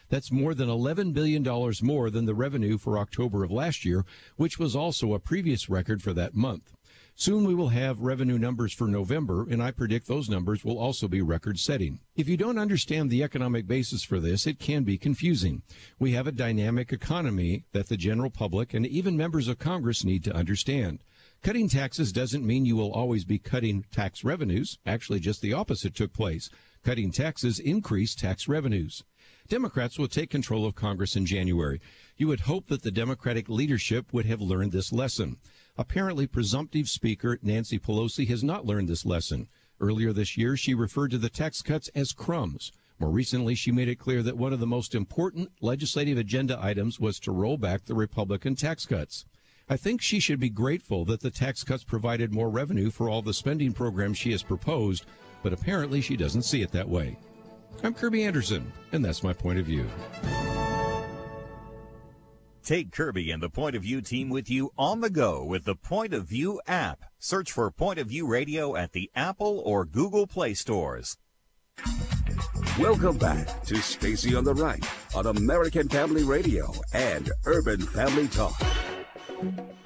That's more than $11 billion more than the revenue for October of last year, which was also a previous record for that month. Soon we will have revenue numbers for November, and I predict those numbers will also be record-setting. If you don't understand the economic basis for this, it can be confusing. We have a dynamic economy that the general public and even members of Congress need to understand. Cutting taxes doesn't mean you will always be cutting tax revenues. Actually, just the opposite took place. Cutting taxes increased tax revenues. Democrats will take control of Congress in January. You would hope that the Democratic leadership would have learned this lesson. Apparently, presumptive Speaker Nancy Pelosi has not learned this lesson. Earlier this year, she referred to the tax cuts as crumbs. More recently, she made it clear that one of the most important legislative agenda items was to roll back the Republican tax cuts. I think she should be grateful that the tax cuts provided more revenue for all the spending programs she has proposed, but apparently she doesn't see it that way. I'm Kirby Anderson, and that's my point of view. Take Kirby and the Point of View team with you on the go with the Point of View app. Search for Point of View Radio at the Apple or Google Play stores. Welcome back to Stacy on the Right on American Family Radio and Urban Family Talk.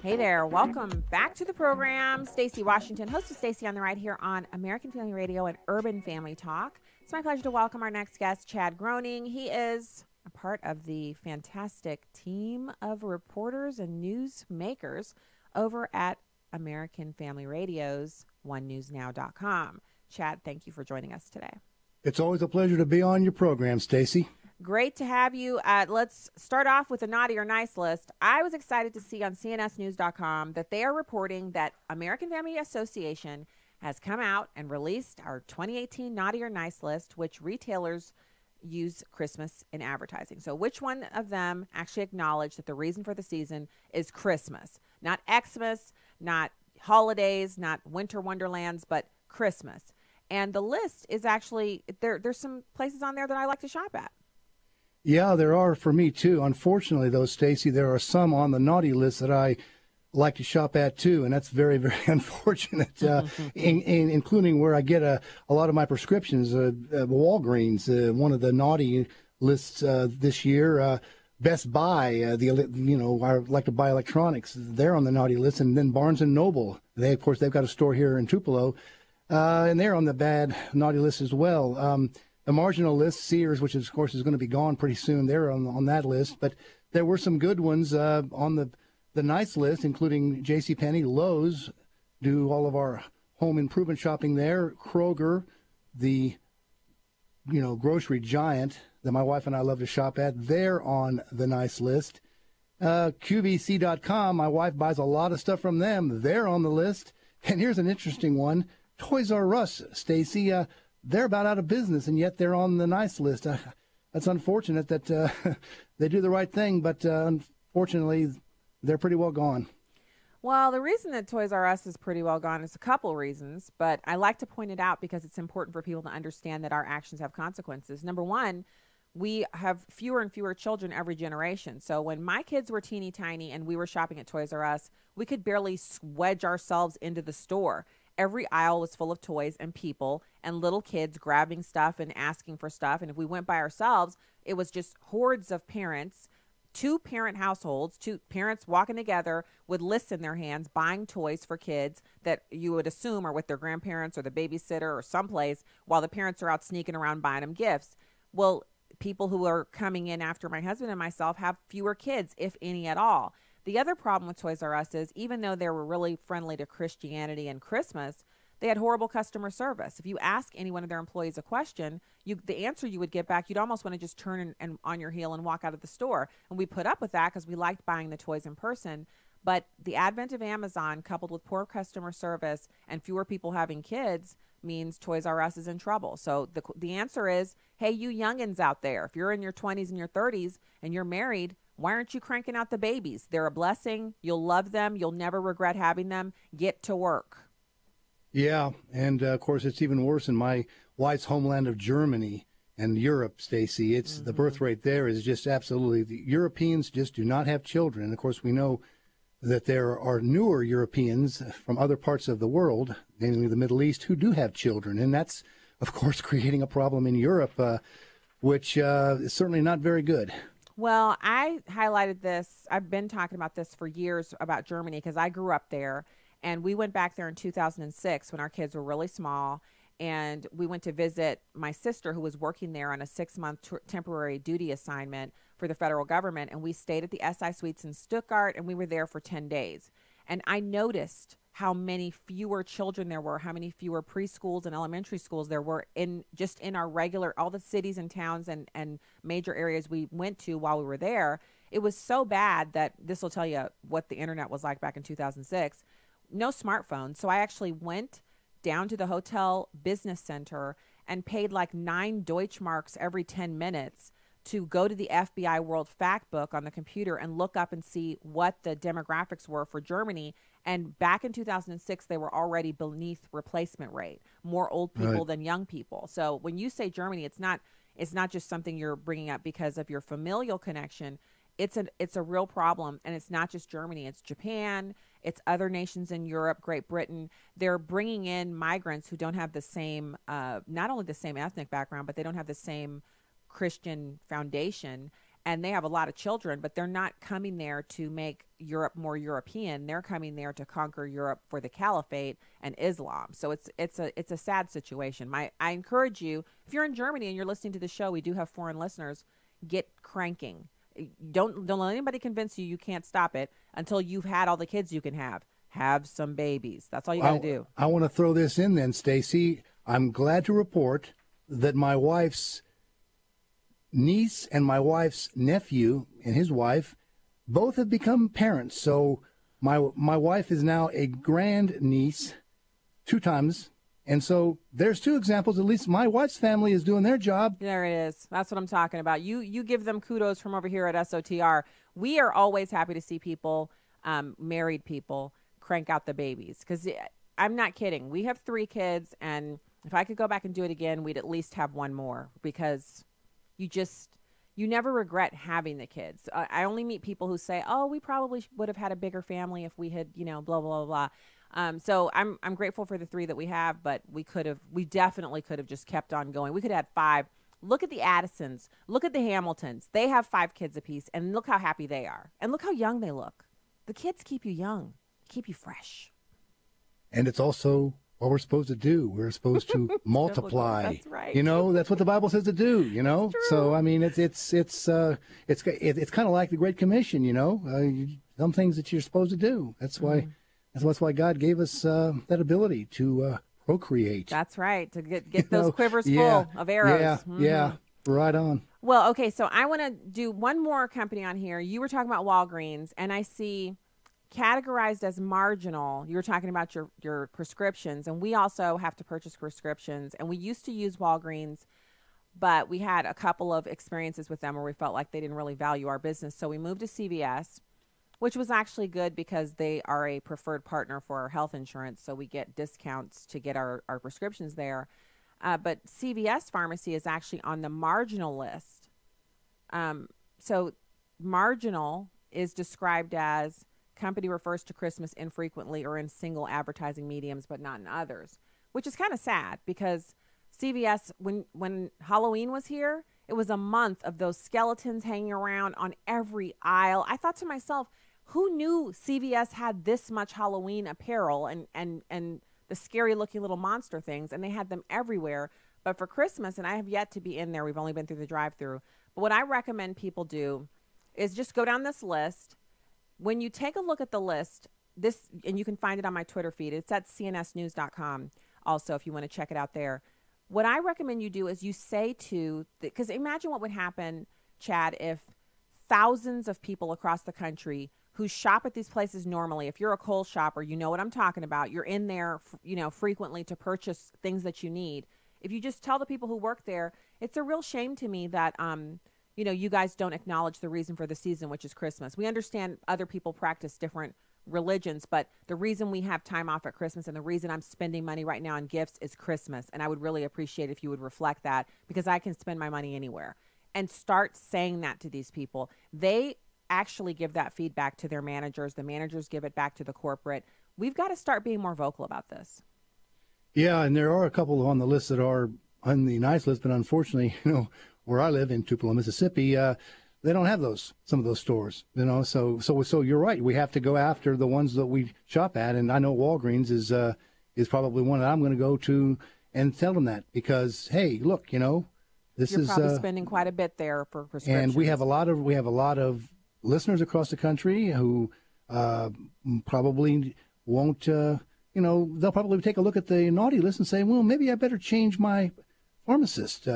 Hey there, welcome back to the program. Stacy Washington, host of Stacy on the Right here on American Family Radio and Urban Family Talk. It's my pleasure to welcome our next guest, Chad Groening. He is a part of the fantastic team of reporters and newsmakers over at American Family Radio's OneNewsNow.com. Chad, thank you for joining us today. It's always a pleasure to be on your program, Stacy. Great to have you. Let's start off with a naughty or nice list. I was excited to see on CNSnews.com that they are reporting that American Family Association has come out and released our 2018 naughty or nice list, which retailers use Christmas in advertising. So which one of them actually acknowledge that the reason for the season is Christmas? Not Xmas, not holidays, not winter wonderlands, but Christmas. And the list is actually, there's some places on there that I like to shop at. Yeah, there are for me, too. Unfortunately, though, Stacy, there are some on the naughty list that I like to shop at, too, and that's very, very unfortunate, including where I get a lot of my prescriptions. Walgreens, one of the naughty lists this year. Best Buy, I like to buy electronics. They're on the naughty list. And then Barnes & Noble, of course, they've got a store here in Tupelo, and they're on the bad naughty list as well. The marginal list, Sears, which of course is going to be gone pretty soon, they're on that list. But there were some good ones on the nice list, including JCPenney, Lowe's, do all of our home improvement shopping there. Kroger, the grocery giant that my wife and I love to shop at, they're on the nice list. QVC.com, my wife buys a lot of stuff from them. They're on the list. And here's an interesting one. Toys R Us, Stacy, they're about out of business, and yet they're on the nice list. That's unfortunate that they do the right thing, but unfortunately, they're pretty well gone. Well, the reason that Toys R Us is pretty well gone is a couple reasons, but I like to point it out because it's important for people to understand that our actions have consequences. Number one, we have fewer and fewer children every generation. So when my kids were teeny tiny and we were shopping at Toys R Us, we could barely wedge ourselves into the store. every aisle was full of toys and people and little kids grabbing stuff and asking for stuff. And if we went by ourselves, it was just hordes of parents, 2-parent households, 2 parents walking together with lists in their hands, buying toys for kids that you would assume are with their grandparents or the babysitter or someplace, while the parents are out sneaking around buying them gifts. Well, people who are coming in after my husband and myself have fewer kids, if any at all. The other problem with Toys R Us is, even though they were really friendly to Christianity and Christmas, they had horrible customer service. If you ask any one of their employees a question, the answer you would get back, you'd almost want to just turn and on your heel and walk out of the store. And we put up with that because we liked buying the toys in person. But the advent of Amazon, coupled with poor customer service and fewer people having kids, means Toys R Us is in trouble. So the answer is, hey, you youngins out there, if you're in your 20s and your 30s and you're married, why aren't you cranking out the babies? They're a blessing. You'll love them. You'll never regret having them. Get to work. Yeah, and of course it's even worse in my wife's homeland of Germany and Europe, Stacy. It's the birth rate there is just absolutely, the Europeans just do not have children. And of course we know that there are newer Europeans from other parts of the world, namely the Middle East, who do have children. And that's, of course, creating a problem in Europe, which is certainly not very good. Well, I highlighted this. I've been talking about this for years about Germany because I grew up there. And we went back there in 2006 when our kids were really small. And we went to visit my sister, who was working there on a 6-month temporary duty assignment for the federal government. And we stayed at the SI Suites in Stuttgart, and we were there for 10 days. And I noticed how many fewer children there were, how many fewer preschools and elementary schools there were in our regular, all the cities and towns and major areas we went to while we were there. It was so bad that this will tell you what the internet was like back in 2006. No smartphones. So I actually went down to the hotel business center and paid like 9 Deutschmarks every 10 minutes to go to the FBI World Fact Book on the computer and look up and see what the demographics were for Germany. And back in 2006, they were already beneath replacement rate, more old people than young people. So when you say Germany, it's not just something you're bringing up because of your familial connection. It's a real problem, and it's not just Germany. It's Japan. It's other nations in Europe, Great Britain. They're bringing in migrants who don't have the same, not only the same ethnic background, but they don't have the same Christian foundation. And they have a lot of children, but they're not coming there to make Europe more European. They're coming there to conquer Europe for the caliphate and Islam. So it's a sad situation. I encourage you, if you're in Germany and you're listening to the show, we do have foreign listeners, get cranking. Don't let anybody convince you can't stop it until you've had all the kids you can have. Have some babies. That's all you got to do. I want to throw this in then, Stacy. I'm glad to report that my wife's niece and my wife's nephew and his wife both have become parents. So my wife is now a grandniece 2 times. And so there's 2 examples. At least my wife's family is doing their job. There it is. That's what I'm talking about. You give them kudos from over here at SOTR. We are always happy to see people, married people, crank out the babies. Because I'm not kidding. We have 3 kids, and if I could go back and do it again, we'd at least have 1 more. Because you never regret having the kids. I only meet people who say, oh, we probably would have had a bigger family if we had, blah, blah, blah, blah. So I'm grateful for the 3 that we have, but we definitely could have just kept on going. We could have had 5. Look at the Addisons. Look at the Hamiltons. They have 5 kids apiece, and look how happy they are. And look how young they look. The kids keep you young, keep you fresh. And it's also what we're supposed to do. We're supposed to multiply. That's right. That's what the Bible says to do. So I mean, it's kind of like the Great Commission. Some things that you're supposed to do. That's why. That's why God gave us that ability to procreate. That's right, to get those quivers full of arrows. Yeah, right on. Well, okay, so I want to do one more company on here. You were talking about Walgreens, and I see categorized as marginal. You were talking about your prescriptions, and we also have to purchase prescriptions. And we used to use Walgreens, but we had a couple of experiences with them where we felt like they didn't really value our business. So we moved to CVS, which was actually good because they are a preferred partner for our health insurance, so we get discounts to get our prescriptions there. But CVS Pharmacy is actually on the marginal list. So marginal is described as company refers to Christmas infrequently or in single advertising mediums, but not in others, which is kind of sad because CVS, when Halloween was here, it was a month of those skeletons hanging around on every aisle. I thought to myself, who knew CVS had this much Halloween apparel and the scary looking little monster things, and they had them everywhere. But for Christmas, and I have yet to be in there, we've only been through the drive-thru, but what I recommend people do is just go down this list. When you take a look at the list, and you can find it on my Twitter feed, it's at cnsnews.com also if you want to check it out there. What I recommend you do is you say because imagine what would happen, Chad, if thousands of people across the country who shop at these places normally, if you're a Kohl's shopper, you know what I'm talking about. You're in there, frequently to purchase things that you need. If you just tell the people who work there, it's a real shame to me that, you guys don't acknowledge the reason for the season, which is Christmas. We understand other people practice different religions, but the reason we have time off at Christmas and the reason I'm spending money right now on gifts is Christmas. And I would really appreciate if you would reflect that, because I can spend my money anywhere. And start saying that to these people. They actually give that feedback to their managers. The managers give it back to the corporate. We've got to start being more vocal about this. Yeah, and there are a couple on the list that are on the nice list, but unfortunately, where I live in Tupelo, Mississippi, they don't have some of those stores, so you're right. We have to go after the ones that we shop at. And I know Walgreens is probably one that I'm going to go to and tell them that, because, hey, look, this You're is probably spending quite a bit there for prescriptions. And we have a lot of listeners across the country who probably won't, they'll probably take a look at the naughty list and say, well, maybe I better change my pharmacist,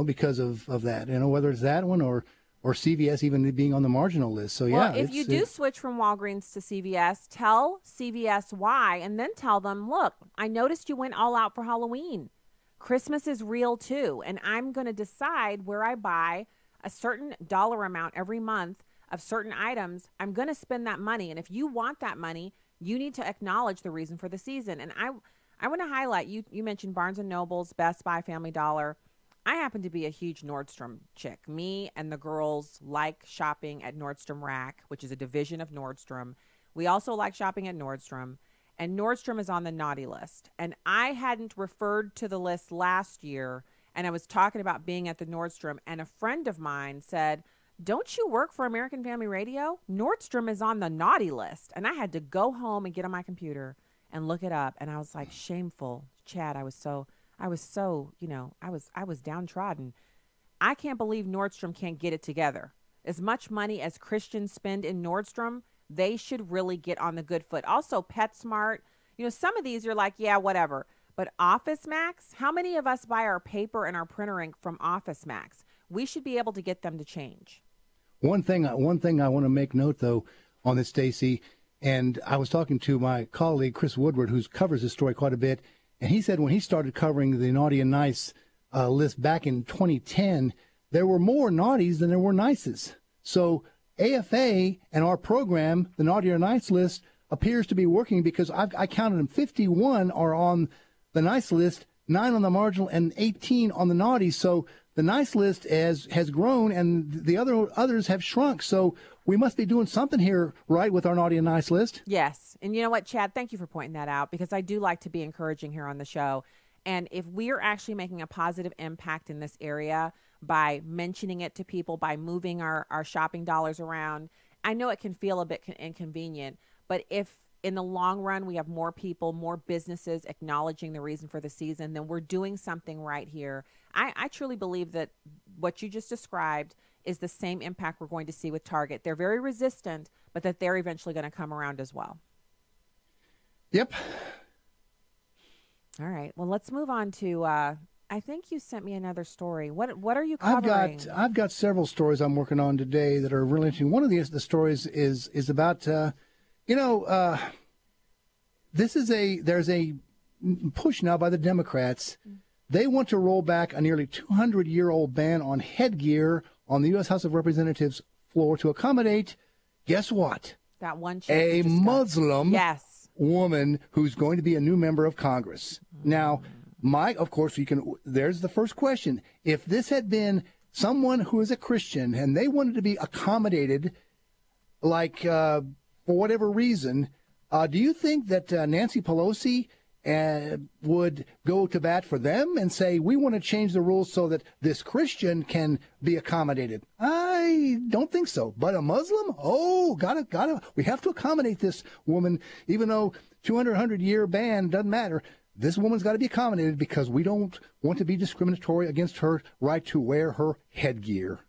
because of that, whether it's that one or CVS even being on the marginal list. So, well, if you do switch from Walgreens to CVS, tell CVS why, and then tell them, look, I noticed you went all out for Halloween. Christmas is real too, and I'm going to decide where I buy a certain dollar amount every month of certain items. I'm going to spend that money, and if you want that money, you need to acknowledge the reason for the season. And I want to highlight, you mentioned Barnes & Noble's, Best Buy, Family Dollar. I happen to be a huge Nordstrom chick. Me and the girls like shopping at Nordstrom Rack, which is a division of Nordstrom. We also like shopping at Nordstrom. And Nordstrom is on the naughty list. And I hadn't referred to the list last year, and I was talking about being at the Nordstrom, and a friend of mine said, don't you work for American Family Radio? Nordstrom is on the naughty list. And I had to go home and get on my computer and look it up. And I was like, shameful, Chad. I was downtrodden. I can't believe Nordstrom can't get it together. As much money as Christians spend in Nordstrom, they should really get on the good foot. Also, PetSmart, some of these you're like, yeah, whatever. But Office Max, how many of us buy our paper and our printer ink from Office Max? We should be able to get them to change. One thing I want to make note, though, on this, Stacey, and I was talking to my colleague, Chris Woodward, who covers this story quite a bit, and he said when he started covering the naughty and nice list back in 2010, there were more naughties than there were nices. So AFA and our program, the naughty or nice list, appears to be working, because I counted them. 51 are on the nice list, 9 on the marginal, and 18 on the naughty. So the nice list has grown, and the others have shrunk. So we must be doing something here, right, with our naughty and nice list? Yes. And you know what, Chad, thank you for pointing that out, because I do like to be encouraging here on the show. And if we're actually making a positive impact in this area by mentioning it to people, by moving our shopping dollars around, I know it can feel a bit inconvenient, but if in the long run we have more people, more businesses acknowledging the reason for the season, then we're doing something right here. I truly believe that what you just described is the same impact we're going to see with Target. They're very resistant, but that they're eventually going to come around as well. Yep. All right. Well, let's move on to, I think you sent me another story. What are you covering? I've got several stories I'm working on today that are really interesting. One of the stories is about, there's a push now by the Democrats. They want to roll back a nearly 200-year-old ban on headgear on the U.S. House of Representatives floor to accommodate, guess what? That one chick a Muslim woman who's going to be a new member of Congress. Now, of course, there's the first question. If this had been someone who is a Christian and they wanted to be accommodated like for whatever reason, do you think that Nancy Pelosi would go to bat for them and say, we want to change the rules so that this Christian can be accommodated? I don't think so. But a Muslim? Oh, we have to accommodate this woman, even though 100-year ban doesn't matter. This woman's got to be accommodated because we don't want to be discriminatory against her right to wear her headgear.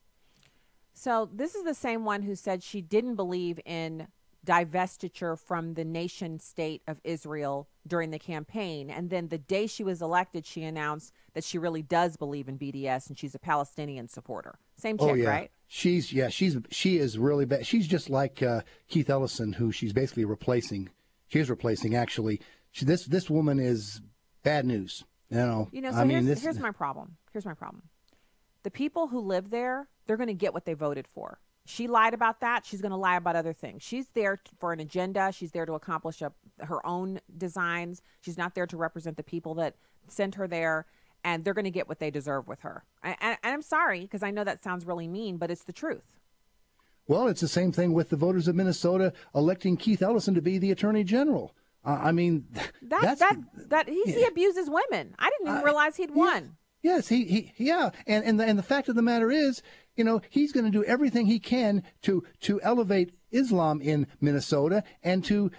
So this is the same one who said she didn't believe in divestiture from the nation state of Israel during the campaign. And then the day she was elected, she announced that she really does believe in BDS and she's a Palestinian supporter. Same chick, right? She is really bad. She's just like Keith Ellison, who she's basically replacing. She is replacing, actually. This woman is bad news. So here's my problem. The people who live there, they're going to get what they voted for. She lied about that. She's going to lie about other things. She's there for an agenda. She's there to accomplish her own designs. She's not there to represent the people that sent her there. And they're going to get what they deserve with her. And I'm sorry, because I know that sounds really mean, but it's the truth. Well, it's the same thing with the voters of Minnesota electing Keith Ellison to be the Attorney General. He abuses women. I didn't even realize he'd won. Yes, and the fact of the matter is, he's going to do everything he can to elevate Islam in Minnesota and to,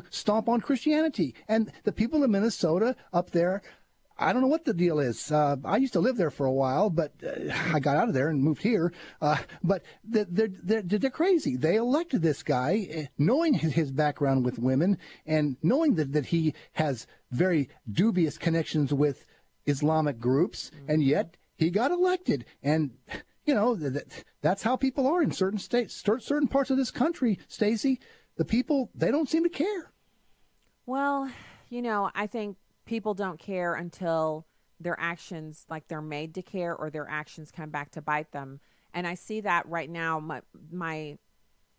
stomp on Christianity. And the people of Minnesota up there, I don't know what the deal is. I used to live there for a while, but I got out of there and moved here. But they're crazy. They elected this guy, knowing his background with women and knowing that he has very dubious connections with Islamic groups, and yet he got elected. And that's how people are in certain states, certain parts of this country. Stacey, the people, they don't seem to care. Well, I think people don't care until their actions, like they're made to care, or their actions come back to bite them. And I see that right now.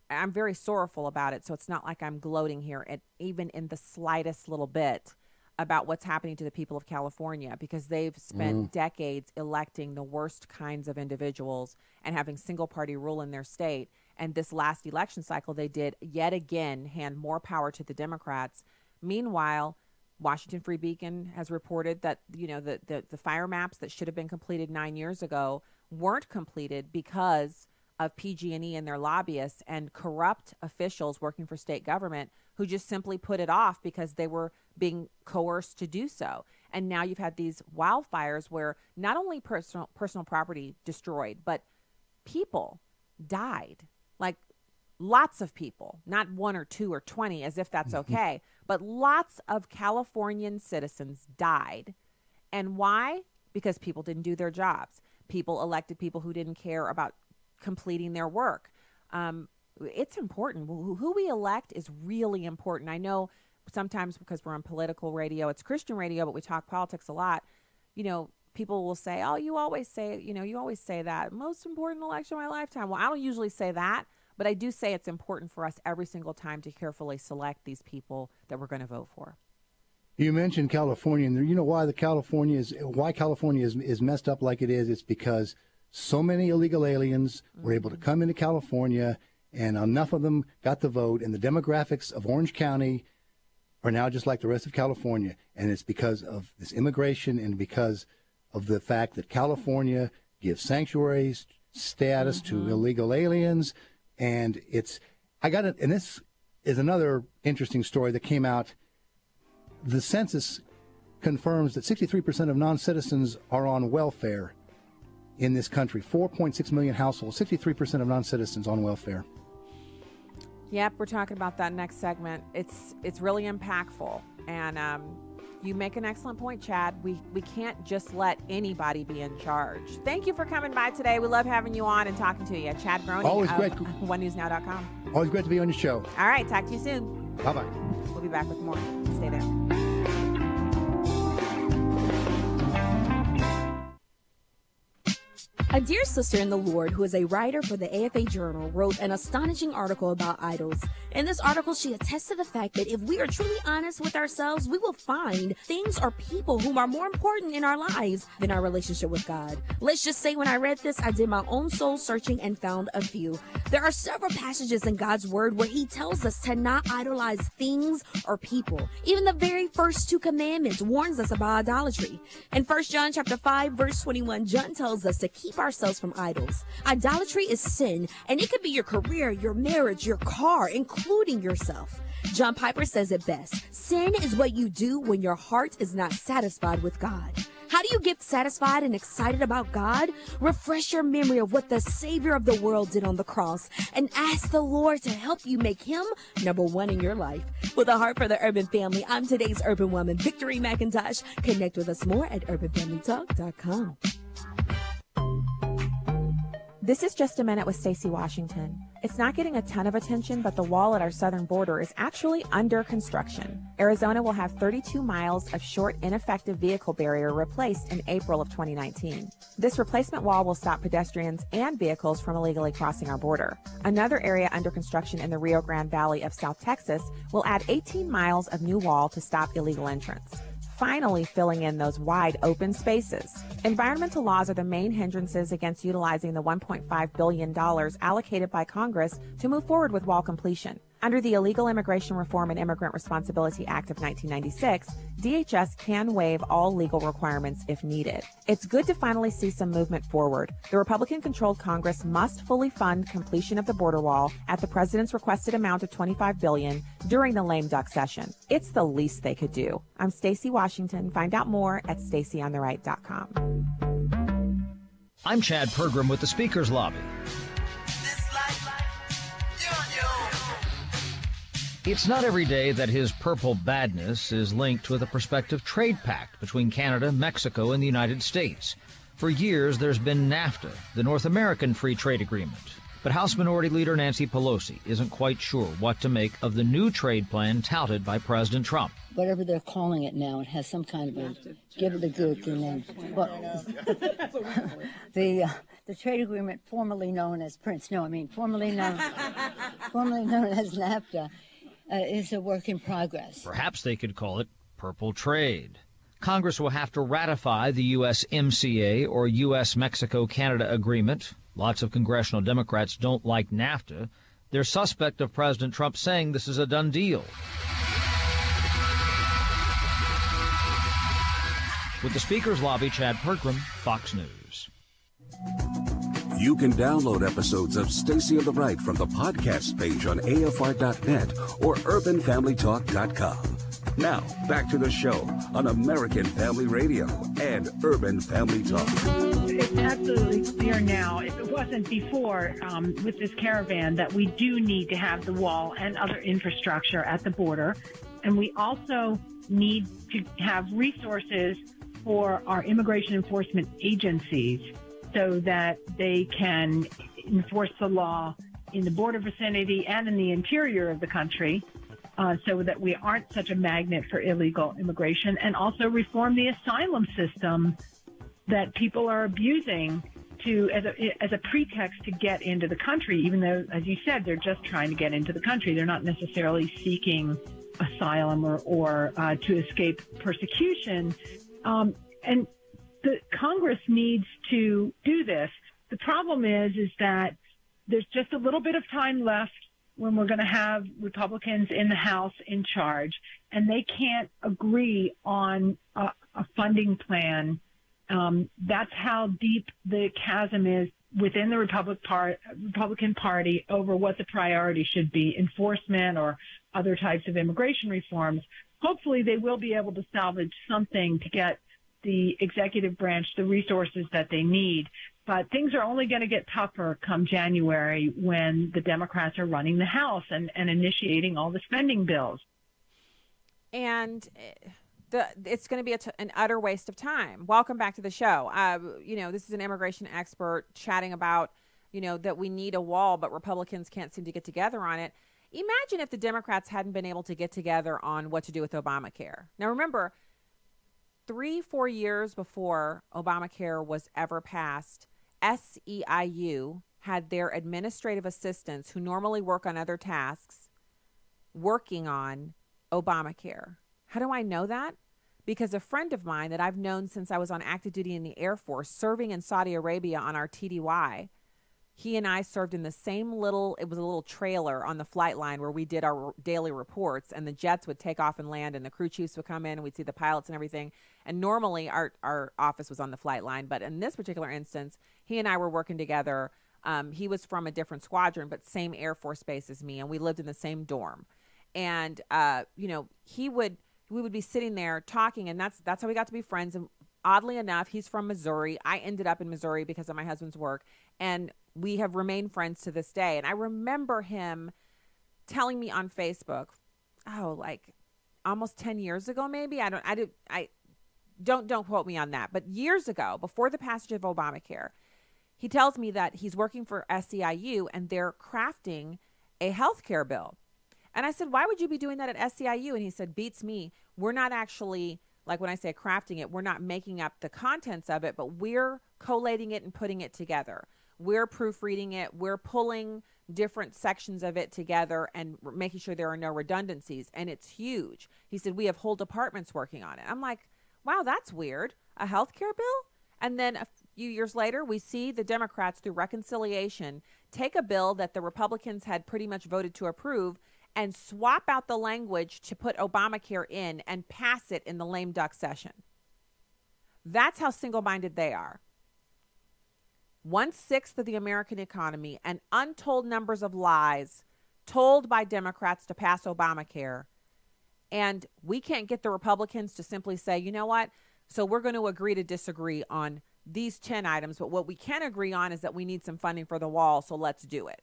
I'm very sorrowful about it. So it's not like I'm gloating here, even in the slightest little bit, about what's happening to the people of California, because they've spent decades electing the worst kinds of individuals and having single party rule in their state. And this last election cycle, they did yet again hand more power to the Democrats. Meanwhile, Washington Free Beacon has reported that, the fire maps that should have been completed 9 years ago weren't completed because of PG&E and their lobbyists and corrupt officials working for state government who just simply put it off because they were being coerced to do so. And now you've had these wildfires where not only personal property destroyed, but people died. Like lots of people, not 1 or 2 or 20, as if that's okay, but lots of Californian citizens died. And why? Because people didn't do their jobs. People elected people who didn't care about completing their work. It's important. Who we elect is really important. I know sometimes because we're on political radio, it's Christian radio, but we talk politics a lot. People will say, oh, you always say that. Most important election of my lifetime. Well, I don't usually say that, but I do say it's important for us every single time to carefully select these people that we're going to vote for. You mentioned California, and you know why California is messed up like it is. It's because so many illegal aliens were able to come into California, and enough of them got the vote, and the demographics of Orange County are now just like the rest of California. And it's because of this immigration and because of the fact that California gives sanctuary status to illegal aliens. And and this is another interesting story that came out. The census confirms that 63% of non-citizens are on welfare in this country. 4.6 million households, 63% of non-citizens on welfare. Yep, we're talking about that next segment. It's really impactful. And you make an excellent point, Chad. We can't just let anybody be in charge. Thank you for coming by today. We love having you on and talking to you. Chad Groening Always of great. OneNewsNow.com. Always great to be on your show. All right, talk to you soon. Bye-bye. We'll be back with more. Stay there. A dear sister in the Lord, who is a writer for the AFA Journal, wrote an astonishing article about idols. In this article, she attests to the fact that if we are truly honest with ourselves, we will find things or people whom are more important in our lives than our relationship with God. Let's just say when I read this, I did my own soul searching and found a few. There are several passages in God's word where he tells us to not idolize things or people. Even the very first 2 commandments warns us about idolatry. In 1 John chapter 5, verse 21, John tells us to keep ourselves from idols. Idolatry is sin, and it could be your career, your marriage, your car, including yourself. John Piper says it best. Sin is what you do when your heart is not satisfied with God. How do you get satisfied and excited about God? Refresh your memory of what the Savior of the world did on the cross and ask the Lord to help you make him number one in your life. With a heart for the urban family, I'm today's urban woman, Victory McIntosh. Connect with us more at urbanfamilytalk.com. This is Just a Minute with Stacey Washington. It's not getting a ton of attention, but the wall at our southern border is actually under construction. Arizona will have 32 miles of short, ineffective vehicle barrier replaced in April of 2019. This replacement wall will stop pedestrians and vehicles from illegally crossing our border. Another area under construction in the Rio Grande Valley of South Texas will add 18 miles of new wall to stop illegal entrance, finally filling in those wide open spaces. Environmental laws are the main hindrances against utilizing the $1.5 billion allocated by Congress to move forward with wall completion. Under the Illegal Immigration Reform and Immigrant Responsibility Act of 1996, DHS can waive all legal requirements if needed. It's good to finally see some movement forward. The Republican-controlled Congress must fully fund completion of the border wall at the president's requested amount of $25 billion during the lame duck session. It's the least they could do. I'm Stacey Washington. Find out more at StaceyOnTheRight.com. I'm Chad Pergram with the Speaker's Lobby. It's not every day that his purple badness is linked with a prospective trade pact between Canada, Mexico, and the United States. For years, there's been NAFTA, the North American Free Trade Agreement. But House Minority Leader Nancy Pelosi isn't quite sure what to make of the new trade plan touted by President Trump. Whatever they're calling it now, it has some kind of a give it a good name. But the trade agreement formerly known as formerly known as NAFTA, is a work in progress. Perhaps they could call it purple trade. Congress will have to ratify the USMCA or U.S.-Mexico-Canada agreement. Lots of congressional Democrats don't like NAFTA. They're suspect of President Trump saying this is a done deal. With the Speaker's Lobby, Chad Pergram, Fox News. You can download episodes of Stacey on the Right from the podcast page on AFR.net or UrbanFamilyTalk.com. Now, back to the show on American Family Radio and Urban Family Talk. It's absolutely clear now, if it wasn't before with this caravan, that we do need to have the wall and other infrastructure at the border. And we also need to have resources for our immigration enforcement agencies so that they can enforce the law in the border vicinity and in the interior of the country, so that we aren't such a magnet for illegal immigration, and also reform the asylum system that people are abusing as a pretext to get into the country, even though, as you said, they're just trying to get into the country. They're not necessarily seeking asylum or to escape persecution. And the Congress needs to do this. The problem is that there's just a little bit of time left when we're going to have Republicans in the House in charge, and they can't agree on a funding plan. That's how deep the chasm is within the Republican Party over what the priority should be, enforcement or other types of immigration reforms. Hopefully they will be able to salvage something to get the executive branch the resources that they need. But things are only going to get tougher come January when the Democrats are running the House and initiating all the spending bills. And it's going to be an utter waste of time. Welcome back to the show. This is an immigration expert chatting about, that we need a wall, but Republicans can't seem to get together on it. Imagine if the Democrats hadn't been able to get together on what to do with Obamacare. Now, remember, 3-4 years before Obamacare was ever passed, SEIU had their administrative assistants who normally work on other tasks working on Obamacare. How do I know that? Because a friend of mine that I've known since I was on active duty in the Air Force, serving in Saudi Arabia on our TDY, he and I served in the same it was a little trailer on the flight line where we did our daily reports, and the jets would take off and land, and the crew chiefs would come in, and we'd see the pilots and everything. And normally our office was on the flight line, but in this particular instance, he and I were working together. He was from a different squadron, but same Air Force base as me, and we lived in the same dorm. And, we would be sitting there talking, and that's how we got to be friends. And oddly enough, he's from Missouri. I ended up in Missouri because of my husband's work, and we have remained friends to this day. And I remember him telling me on Facebook, like almost 10 years ago, maybe. Don't quote me on that, but years ago, before the passage of Obamacare, he tells me that he's working for SEIU and they're crafting a health care bill. And I said, why would you be doing that at SEIU? And he said, beats me. We're not actually, like when I say crafting it, we're not making up the contents of it, but we're collating it and putting it together. We're proofreading it. We're pulling different sections of it together and making sure there are no redundancies. And it's huge. He said, we have whole departments working on it. I'm like, wow, that's weird. A healthcare bill? And then a few years later, we see the Democrats, through reconciliation, take a bill that the Republicans had pretty much voted to approve and swap out the language to put Obamacare in and pass it in the lame duck session. That's how single-minded they are. 1/6 of the American economy and untold numbers of lies told by Democrats to pass Obamacare. And we can't get the Republicans to simply say, you know what? So we're going to agree to disagree on these 10 items. But what we can agree on is that we need some funding for the wall. So let's do it.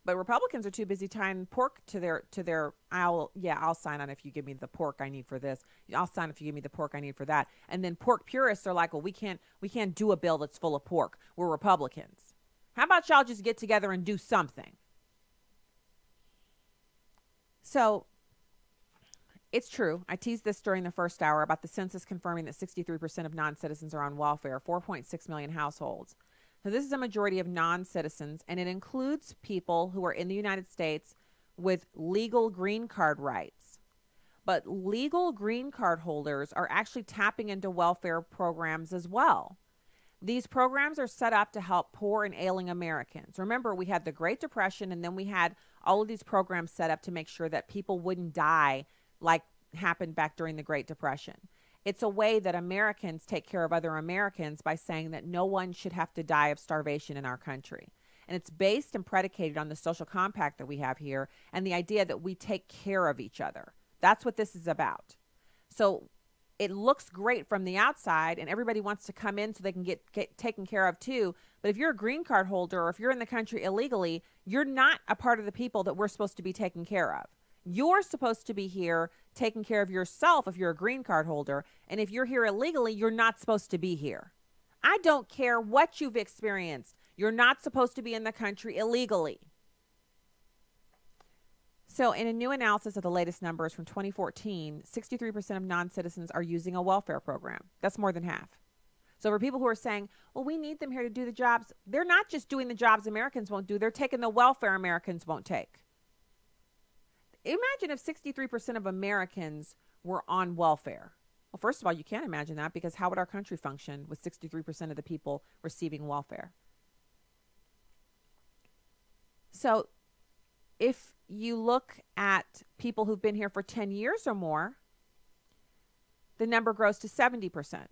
But Republicans are too busy tying pork to their I'll sign on if you give me the pork I need for this. I'll sign if you give me the pork I need for that. And then pork purists are like, well, we can't do a bill that's full of pork. We're Republicans. How about y'all just get together and do something? So it's true. I teased this during the first hour about the census confirming that 63% of non-citizens are on welfare, 4.6 million households. So this is a majority of non-citizens, and it includes people who are in the United States with legal green card rights. But legal green card holders are actually tapping into welfare programs as well. These programs are set up to help poor and ailing Americans. Remember, we had the Great Depression, and then we had all of these programs set up to make sure that people wouldn't die like happened back during the Great Depression. It's a way that Americans take care of other Americans by saying that no one should have to die of starvation in our country. And it's based and predicated on the social compact that we have here and the idea that we take care of each other. That's what this is about. So it looks great from the outside and everybody wants to come in so they can get taken care of too. But if you're a green card holder or if you're in the country illegally, you're not a part of the people that we're supposed to be taking care of. You're supposed to be here taking care of yourself if you're a green card holder. And if you're here illegally, you're not supposed to be here. I don't care what you've experienced. You're not supposed to be in the country illegally. So in a new analysis of the latest numbers from 2014, 63% of non-citizens are using a welfare program. That's more than half. So for people who are saying, well, we need them here to do the jobs, they're not just doing the jobs Americans won't do. They're taking the welfare Americans won't take. Imagine if 63% of Americans were on welfare. Well, first of all, you can't imagine that because how would our country function with 63% of the people receiving welfare? So if you look at people who've been here for 10 years or more, the number grows to 70%.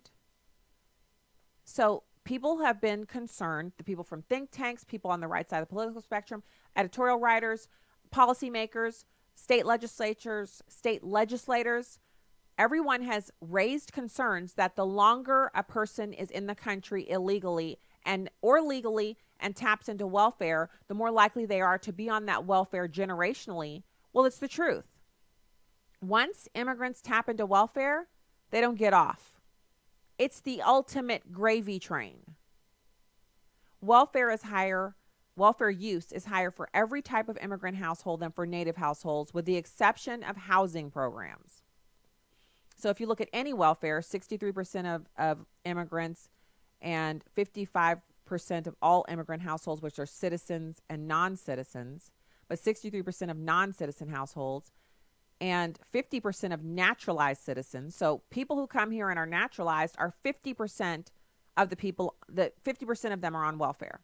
So people have been concerned, the people from think tanks, people on the right side of the political spectrum, editorial writers, policymakers, state legislatures, state legislators, everyone has raised concerns that the longer a person is in the country illegally or legally and taps into welfare, the more likely they are to be on that welfare generationally. Well, it's the truth. Once immigrants tap into welfare, they don't get off. It's the ultimate gravy train. Welfare use is higher for every type of immigrant household than for native households, with the exception of housing programs. So if you look at any welfare, 63% of immigrants and 55% of all immigrant households, which are citizens and non-citizens, but 63% of non-citizen households, and 50% of naturalized citizens. So people who come here and are naturalized are 50% of the people, that 50% of them are on welfare.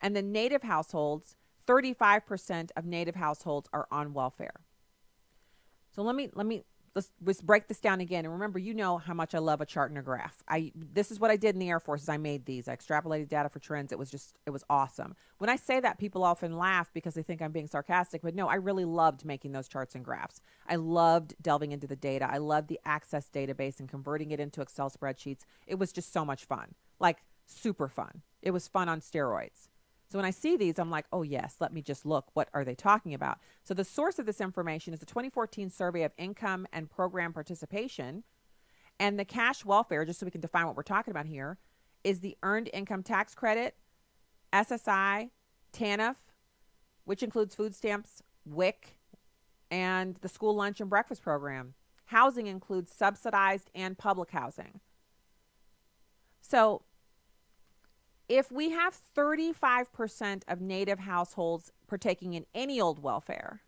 And the native households, 35% of native households are on welfare. So let's break this down again. And remember, you know how much I love a chart and a graph. This is what I did in the Air Force, is I made these. I extrapolated data for trends. It was awesome. When I say that, people often laugh because they think I'm being sarcastic, but no, I really loved making those charts and graphs. I loved delving into the data. I loved the Access database and converting it into Excel spreadsheets. It was just so much fun, like super fun. It was fun on steroids. So when I see these, I'm like, oh yes, let me just look. What are they talking about? So the source of this information is the 2014 survey of income and program participation. And the cash welfare, just so we can define what we're talking about here, is the Earned Income Tax Credit, SSI, TANF, which includes food stamps, WIC, and the school lunch and breakfast program. Housing includes subsidized and public housing. So if we have 35% of native households partaking in any old welfare,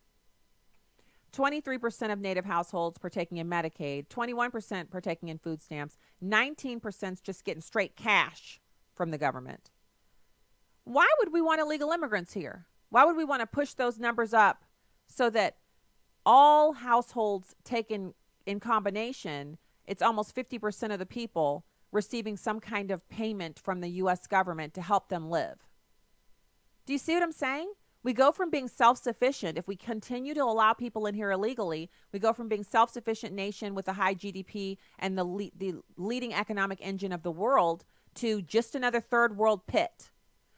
23% of native households partaking in Medicaid, 21% partaking in food stamps, 19% just getting straight cash from the government, why would we want illegal immigrants here? Why would we want to push those numbers up so that all households taken in combination, it's almost 50% of the people receiving some kind of payment from the U.S. government to help them live? Do you see what I'm saying? We go from being self-sufficient. If we continue to allow people in here illegally, we go from being self-sufficient nation with a high GDP and the leading economic engine of the world to just another third world pit,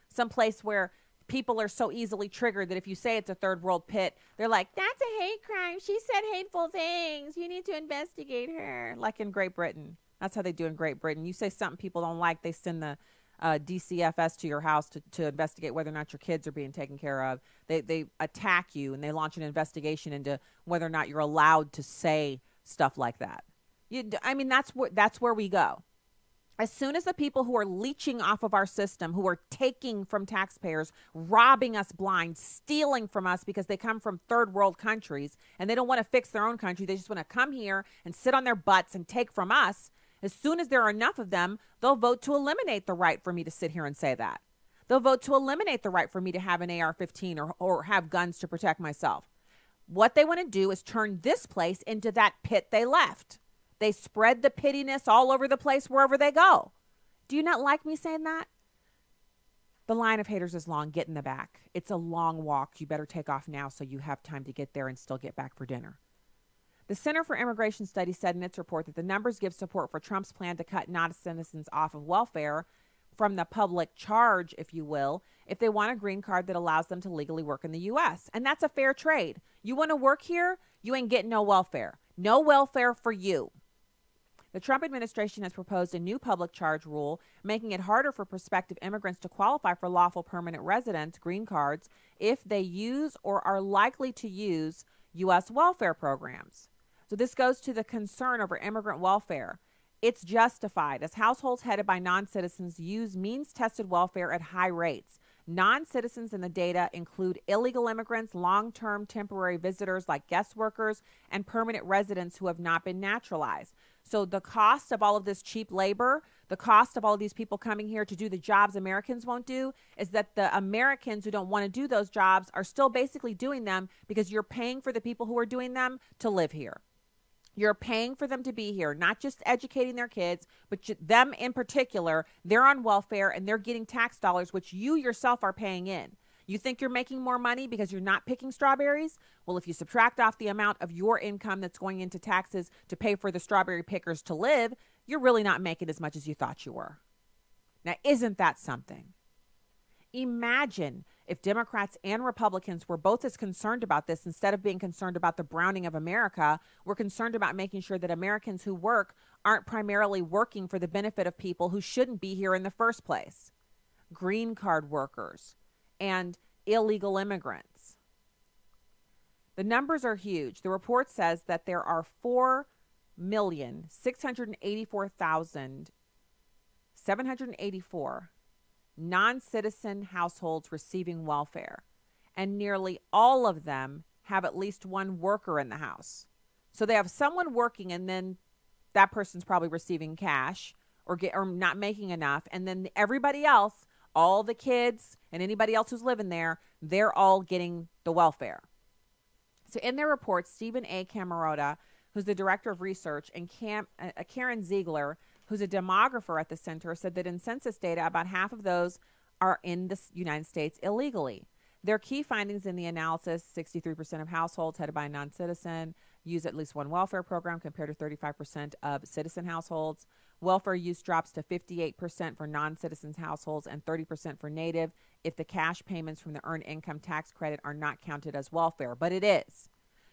someplace where people are so easily triggered that if you say it's a third world pit, they're like, that's a hate crime. She said hateful things. You need to investigate her. Like in Great Britain. That's how they do in Great Britain. You say something people don't like, they send the DCFS to your house to investigate whether or not your kids are being taken care of. They attack you and they launch an investigation into whether or not you're allowed to say stuff like that. That's where we go. As soon as the people who are leeching off of our system, who are taking from taxpayers, robbing us blind, stealing from us because they come from third world countries and they don't want to fix their own country, they just want to come here and sit on their butts and take from us. As soon as there are enough of them, they'll vote to eliminate the right for me to sit here and say that. They'll vote to eliminate the right for me to have an AR-15 or have guns to protect myself. What they want to do is turn this place into that pit they left. They spread the pittiness all over the place wherever they go. Do you not like me saying that? The line of haters is long. Get in the back. It's a long walk. You better take off now so you have time to get there and still get back for dinner. The Center for Immigration Studies said in its report that the numbers give support for Trump's plan to cut non-citizens off of welfare from the public charge, if you will, if they want a green card that allows them to legally work in the U.S. And that's a fair trade. You want to work here? You ain't getting no welfare. No welfare for you. The Trump administration has proposed a new public charge rule, making it harder for prospective immigrants to qualify for lawful permanent residence, green cards, if they use or are likely to use U.S. welfare programs. So this goes to the concern over immigrant welfare. It's justified as households headed by non-citizens use means-tested welfare at high rates. Non-citizens in the data include illegal immigrants, long-term temporary visitors like guest workers, and permanent residents who have not been naturalized. So the cost of all of this cheap labor, the cost of all of these people coming here to do the jobs Americans won't do, is that the Americans who don't want to do those jobs are still basically doing them because you're paying for the people who are doing them to live here. You're paying for them to be here, not just educating their kids, but them in particular. They're on welfare and they're getting tax dollars, which you yourself are paying in. You think you're making more money because you're not picking strawberries? Well, if you subtract off the amount of your income that's going into taxes to pay for the strawberry pickers to live, you're really not making as much as you thought you were. Now, isn't that something? Imagine if Democrats and Republicans were both as concerned about this. Instead of being concerned about the browning of America, we're concerned about making sure that Americans who work aren't primarily working for the benefit of people who shouldn't be here in the first place. Green card workers and illegal immigrants. The numbers are huge. The report says that there are 4,684,784 non-citizen households receiving welfare, and nearly all of them have at least one worker in the house. So they have someone working, and then that person's probably receiving cash or not making enough, and then everybody else, all the kids and anybody else who's living there, they're all getting the welfare. So in their report, Stephen A. Camarota, who's the director of research, and Karen Ziegler, who's a demographer at the center, said that in census data, about half of those are in the United States illegally. Their key findings in the analysis: 63% of households headed by a non-citizen use at least one welfare program compared to 35% of citizen households. Welfare use drops to 58% for non-citizens households and 30% for native if the cash payments from the earned income tax credit are not counted as welfare. But it is.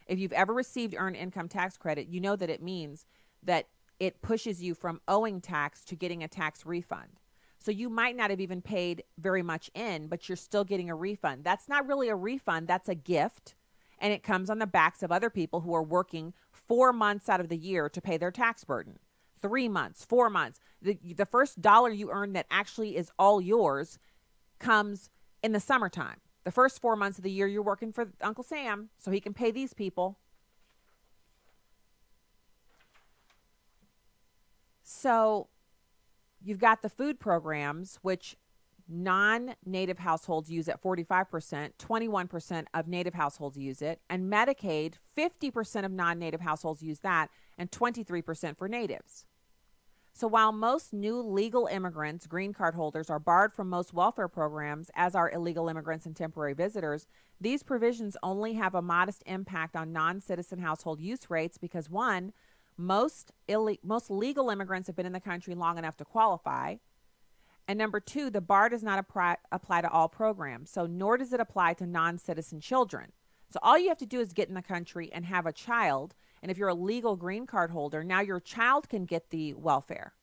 If you've ever received earned income tax credit, you know that it means that it pushes you from owing tax to getting a tax refund. So you might not have even paid very much in, but you're still getting a refund. That's not really a refund. That's a gift. And it comes on the backs of other people who are working 4 months out of the year to pay their tax burden. 3 months, 4 months. The first dollar you earn that actually is all yours comes in the summertime. The first 4 months of the year you're working for Uncle Sam so he can pay these people. So you've got the food programs, which non-native households use at 45%, 21% of native households use it, and Medicaid, 50% of non-native households use that, and 23% for natives. So while most new legal immigrants, green card holders, are barred from most welfare programs, as are illegal immigrants and temporary visitors, these provisions only have a modest impact on non-citizen household use rates because, one, most legal immigrants have been in the country long enough to qualify. And number two, the bar does not apply to all programs, so nor does it apply to non-citizen children. So all you have to do is get in the country and have a child. And if you're a legal green card holder, now your child can get the welfare.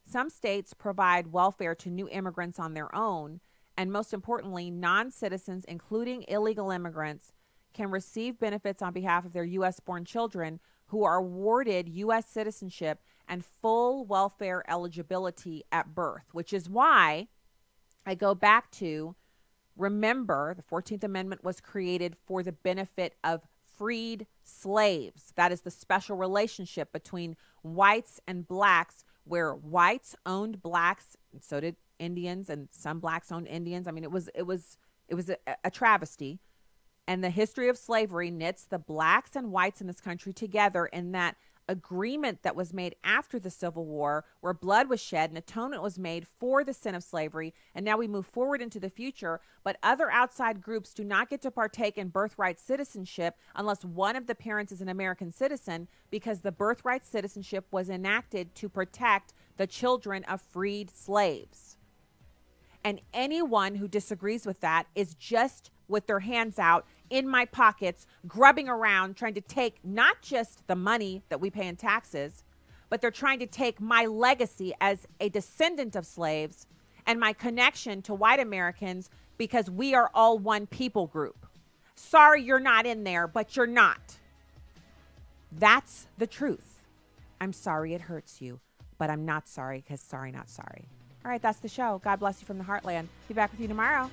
Some states provide welfare to new immigrants on their own. And most importantly, non-citizens, including illegal immigrants, can receive benefits on behalf of their U.S.-born children who are awarded U.S. citizenship and full welfare eligibility at birth, which is why I go back to, remember, the 14th Amendment was created for the benefit of freed slaves. That is the special relationship between whites and blacks, where whites owned blacks, and so did Indians, and some blacks owned Indians. I mean, it was a travesty. And the history of slavery knits the blacks and whites in this country together in that agreement that was made after the Civil War, where blood was shed and atonement was made for the sin of slavery. And now we move forward into the future, but other outside groups do not get to partake in birthright citizenship unless one of the parents is an American citizen, because the birthright citizenship was enacted to protect the children of freed slaves. And anyone who disagrees with that is just with their hands out in my pockets, grubbing around, trying to take not just the money that we pay in taxes, but they're trying to take my legacy as a descendant of slaves and my connection to white Americans, because we are all one people group. Sorry you're not in there, but you're not. That's the truth. I'm sorry it hurts you, but I'm not sorry because sorry, not sorry. All right, that's the show. God bless you from the heartland. Be back with you tomorrow.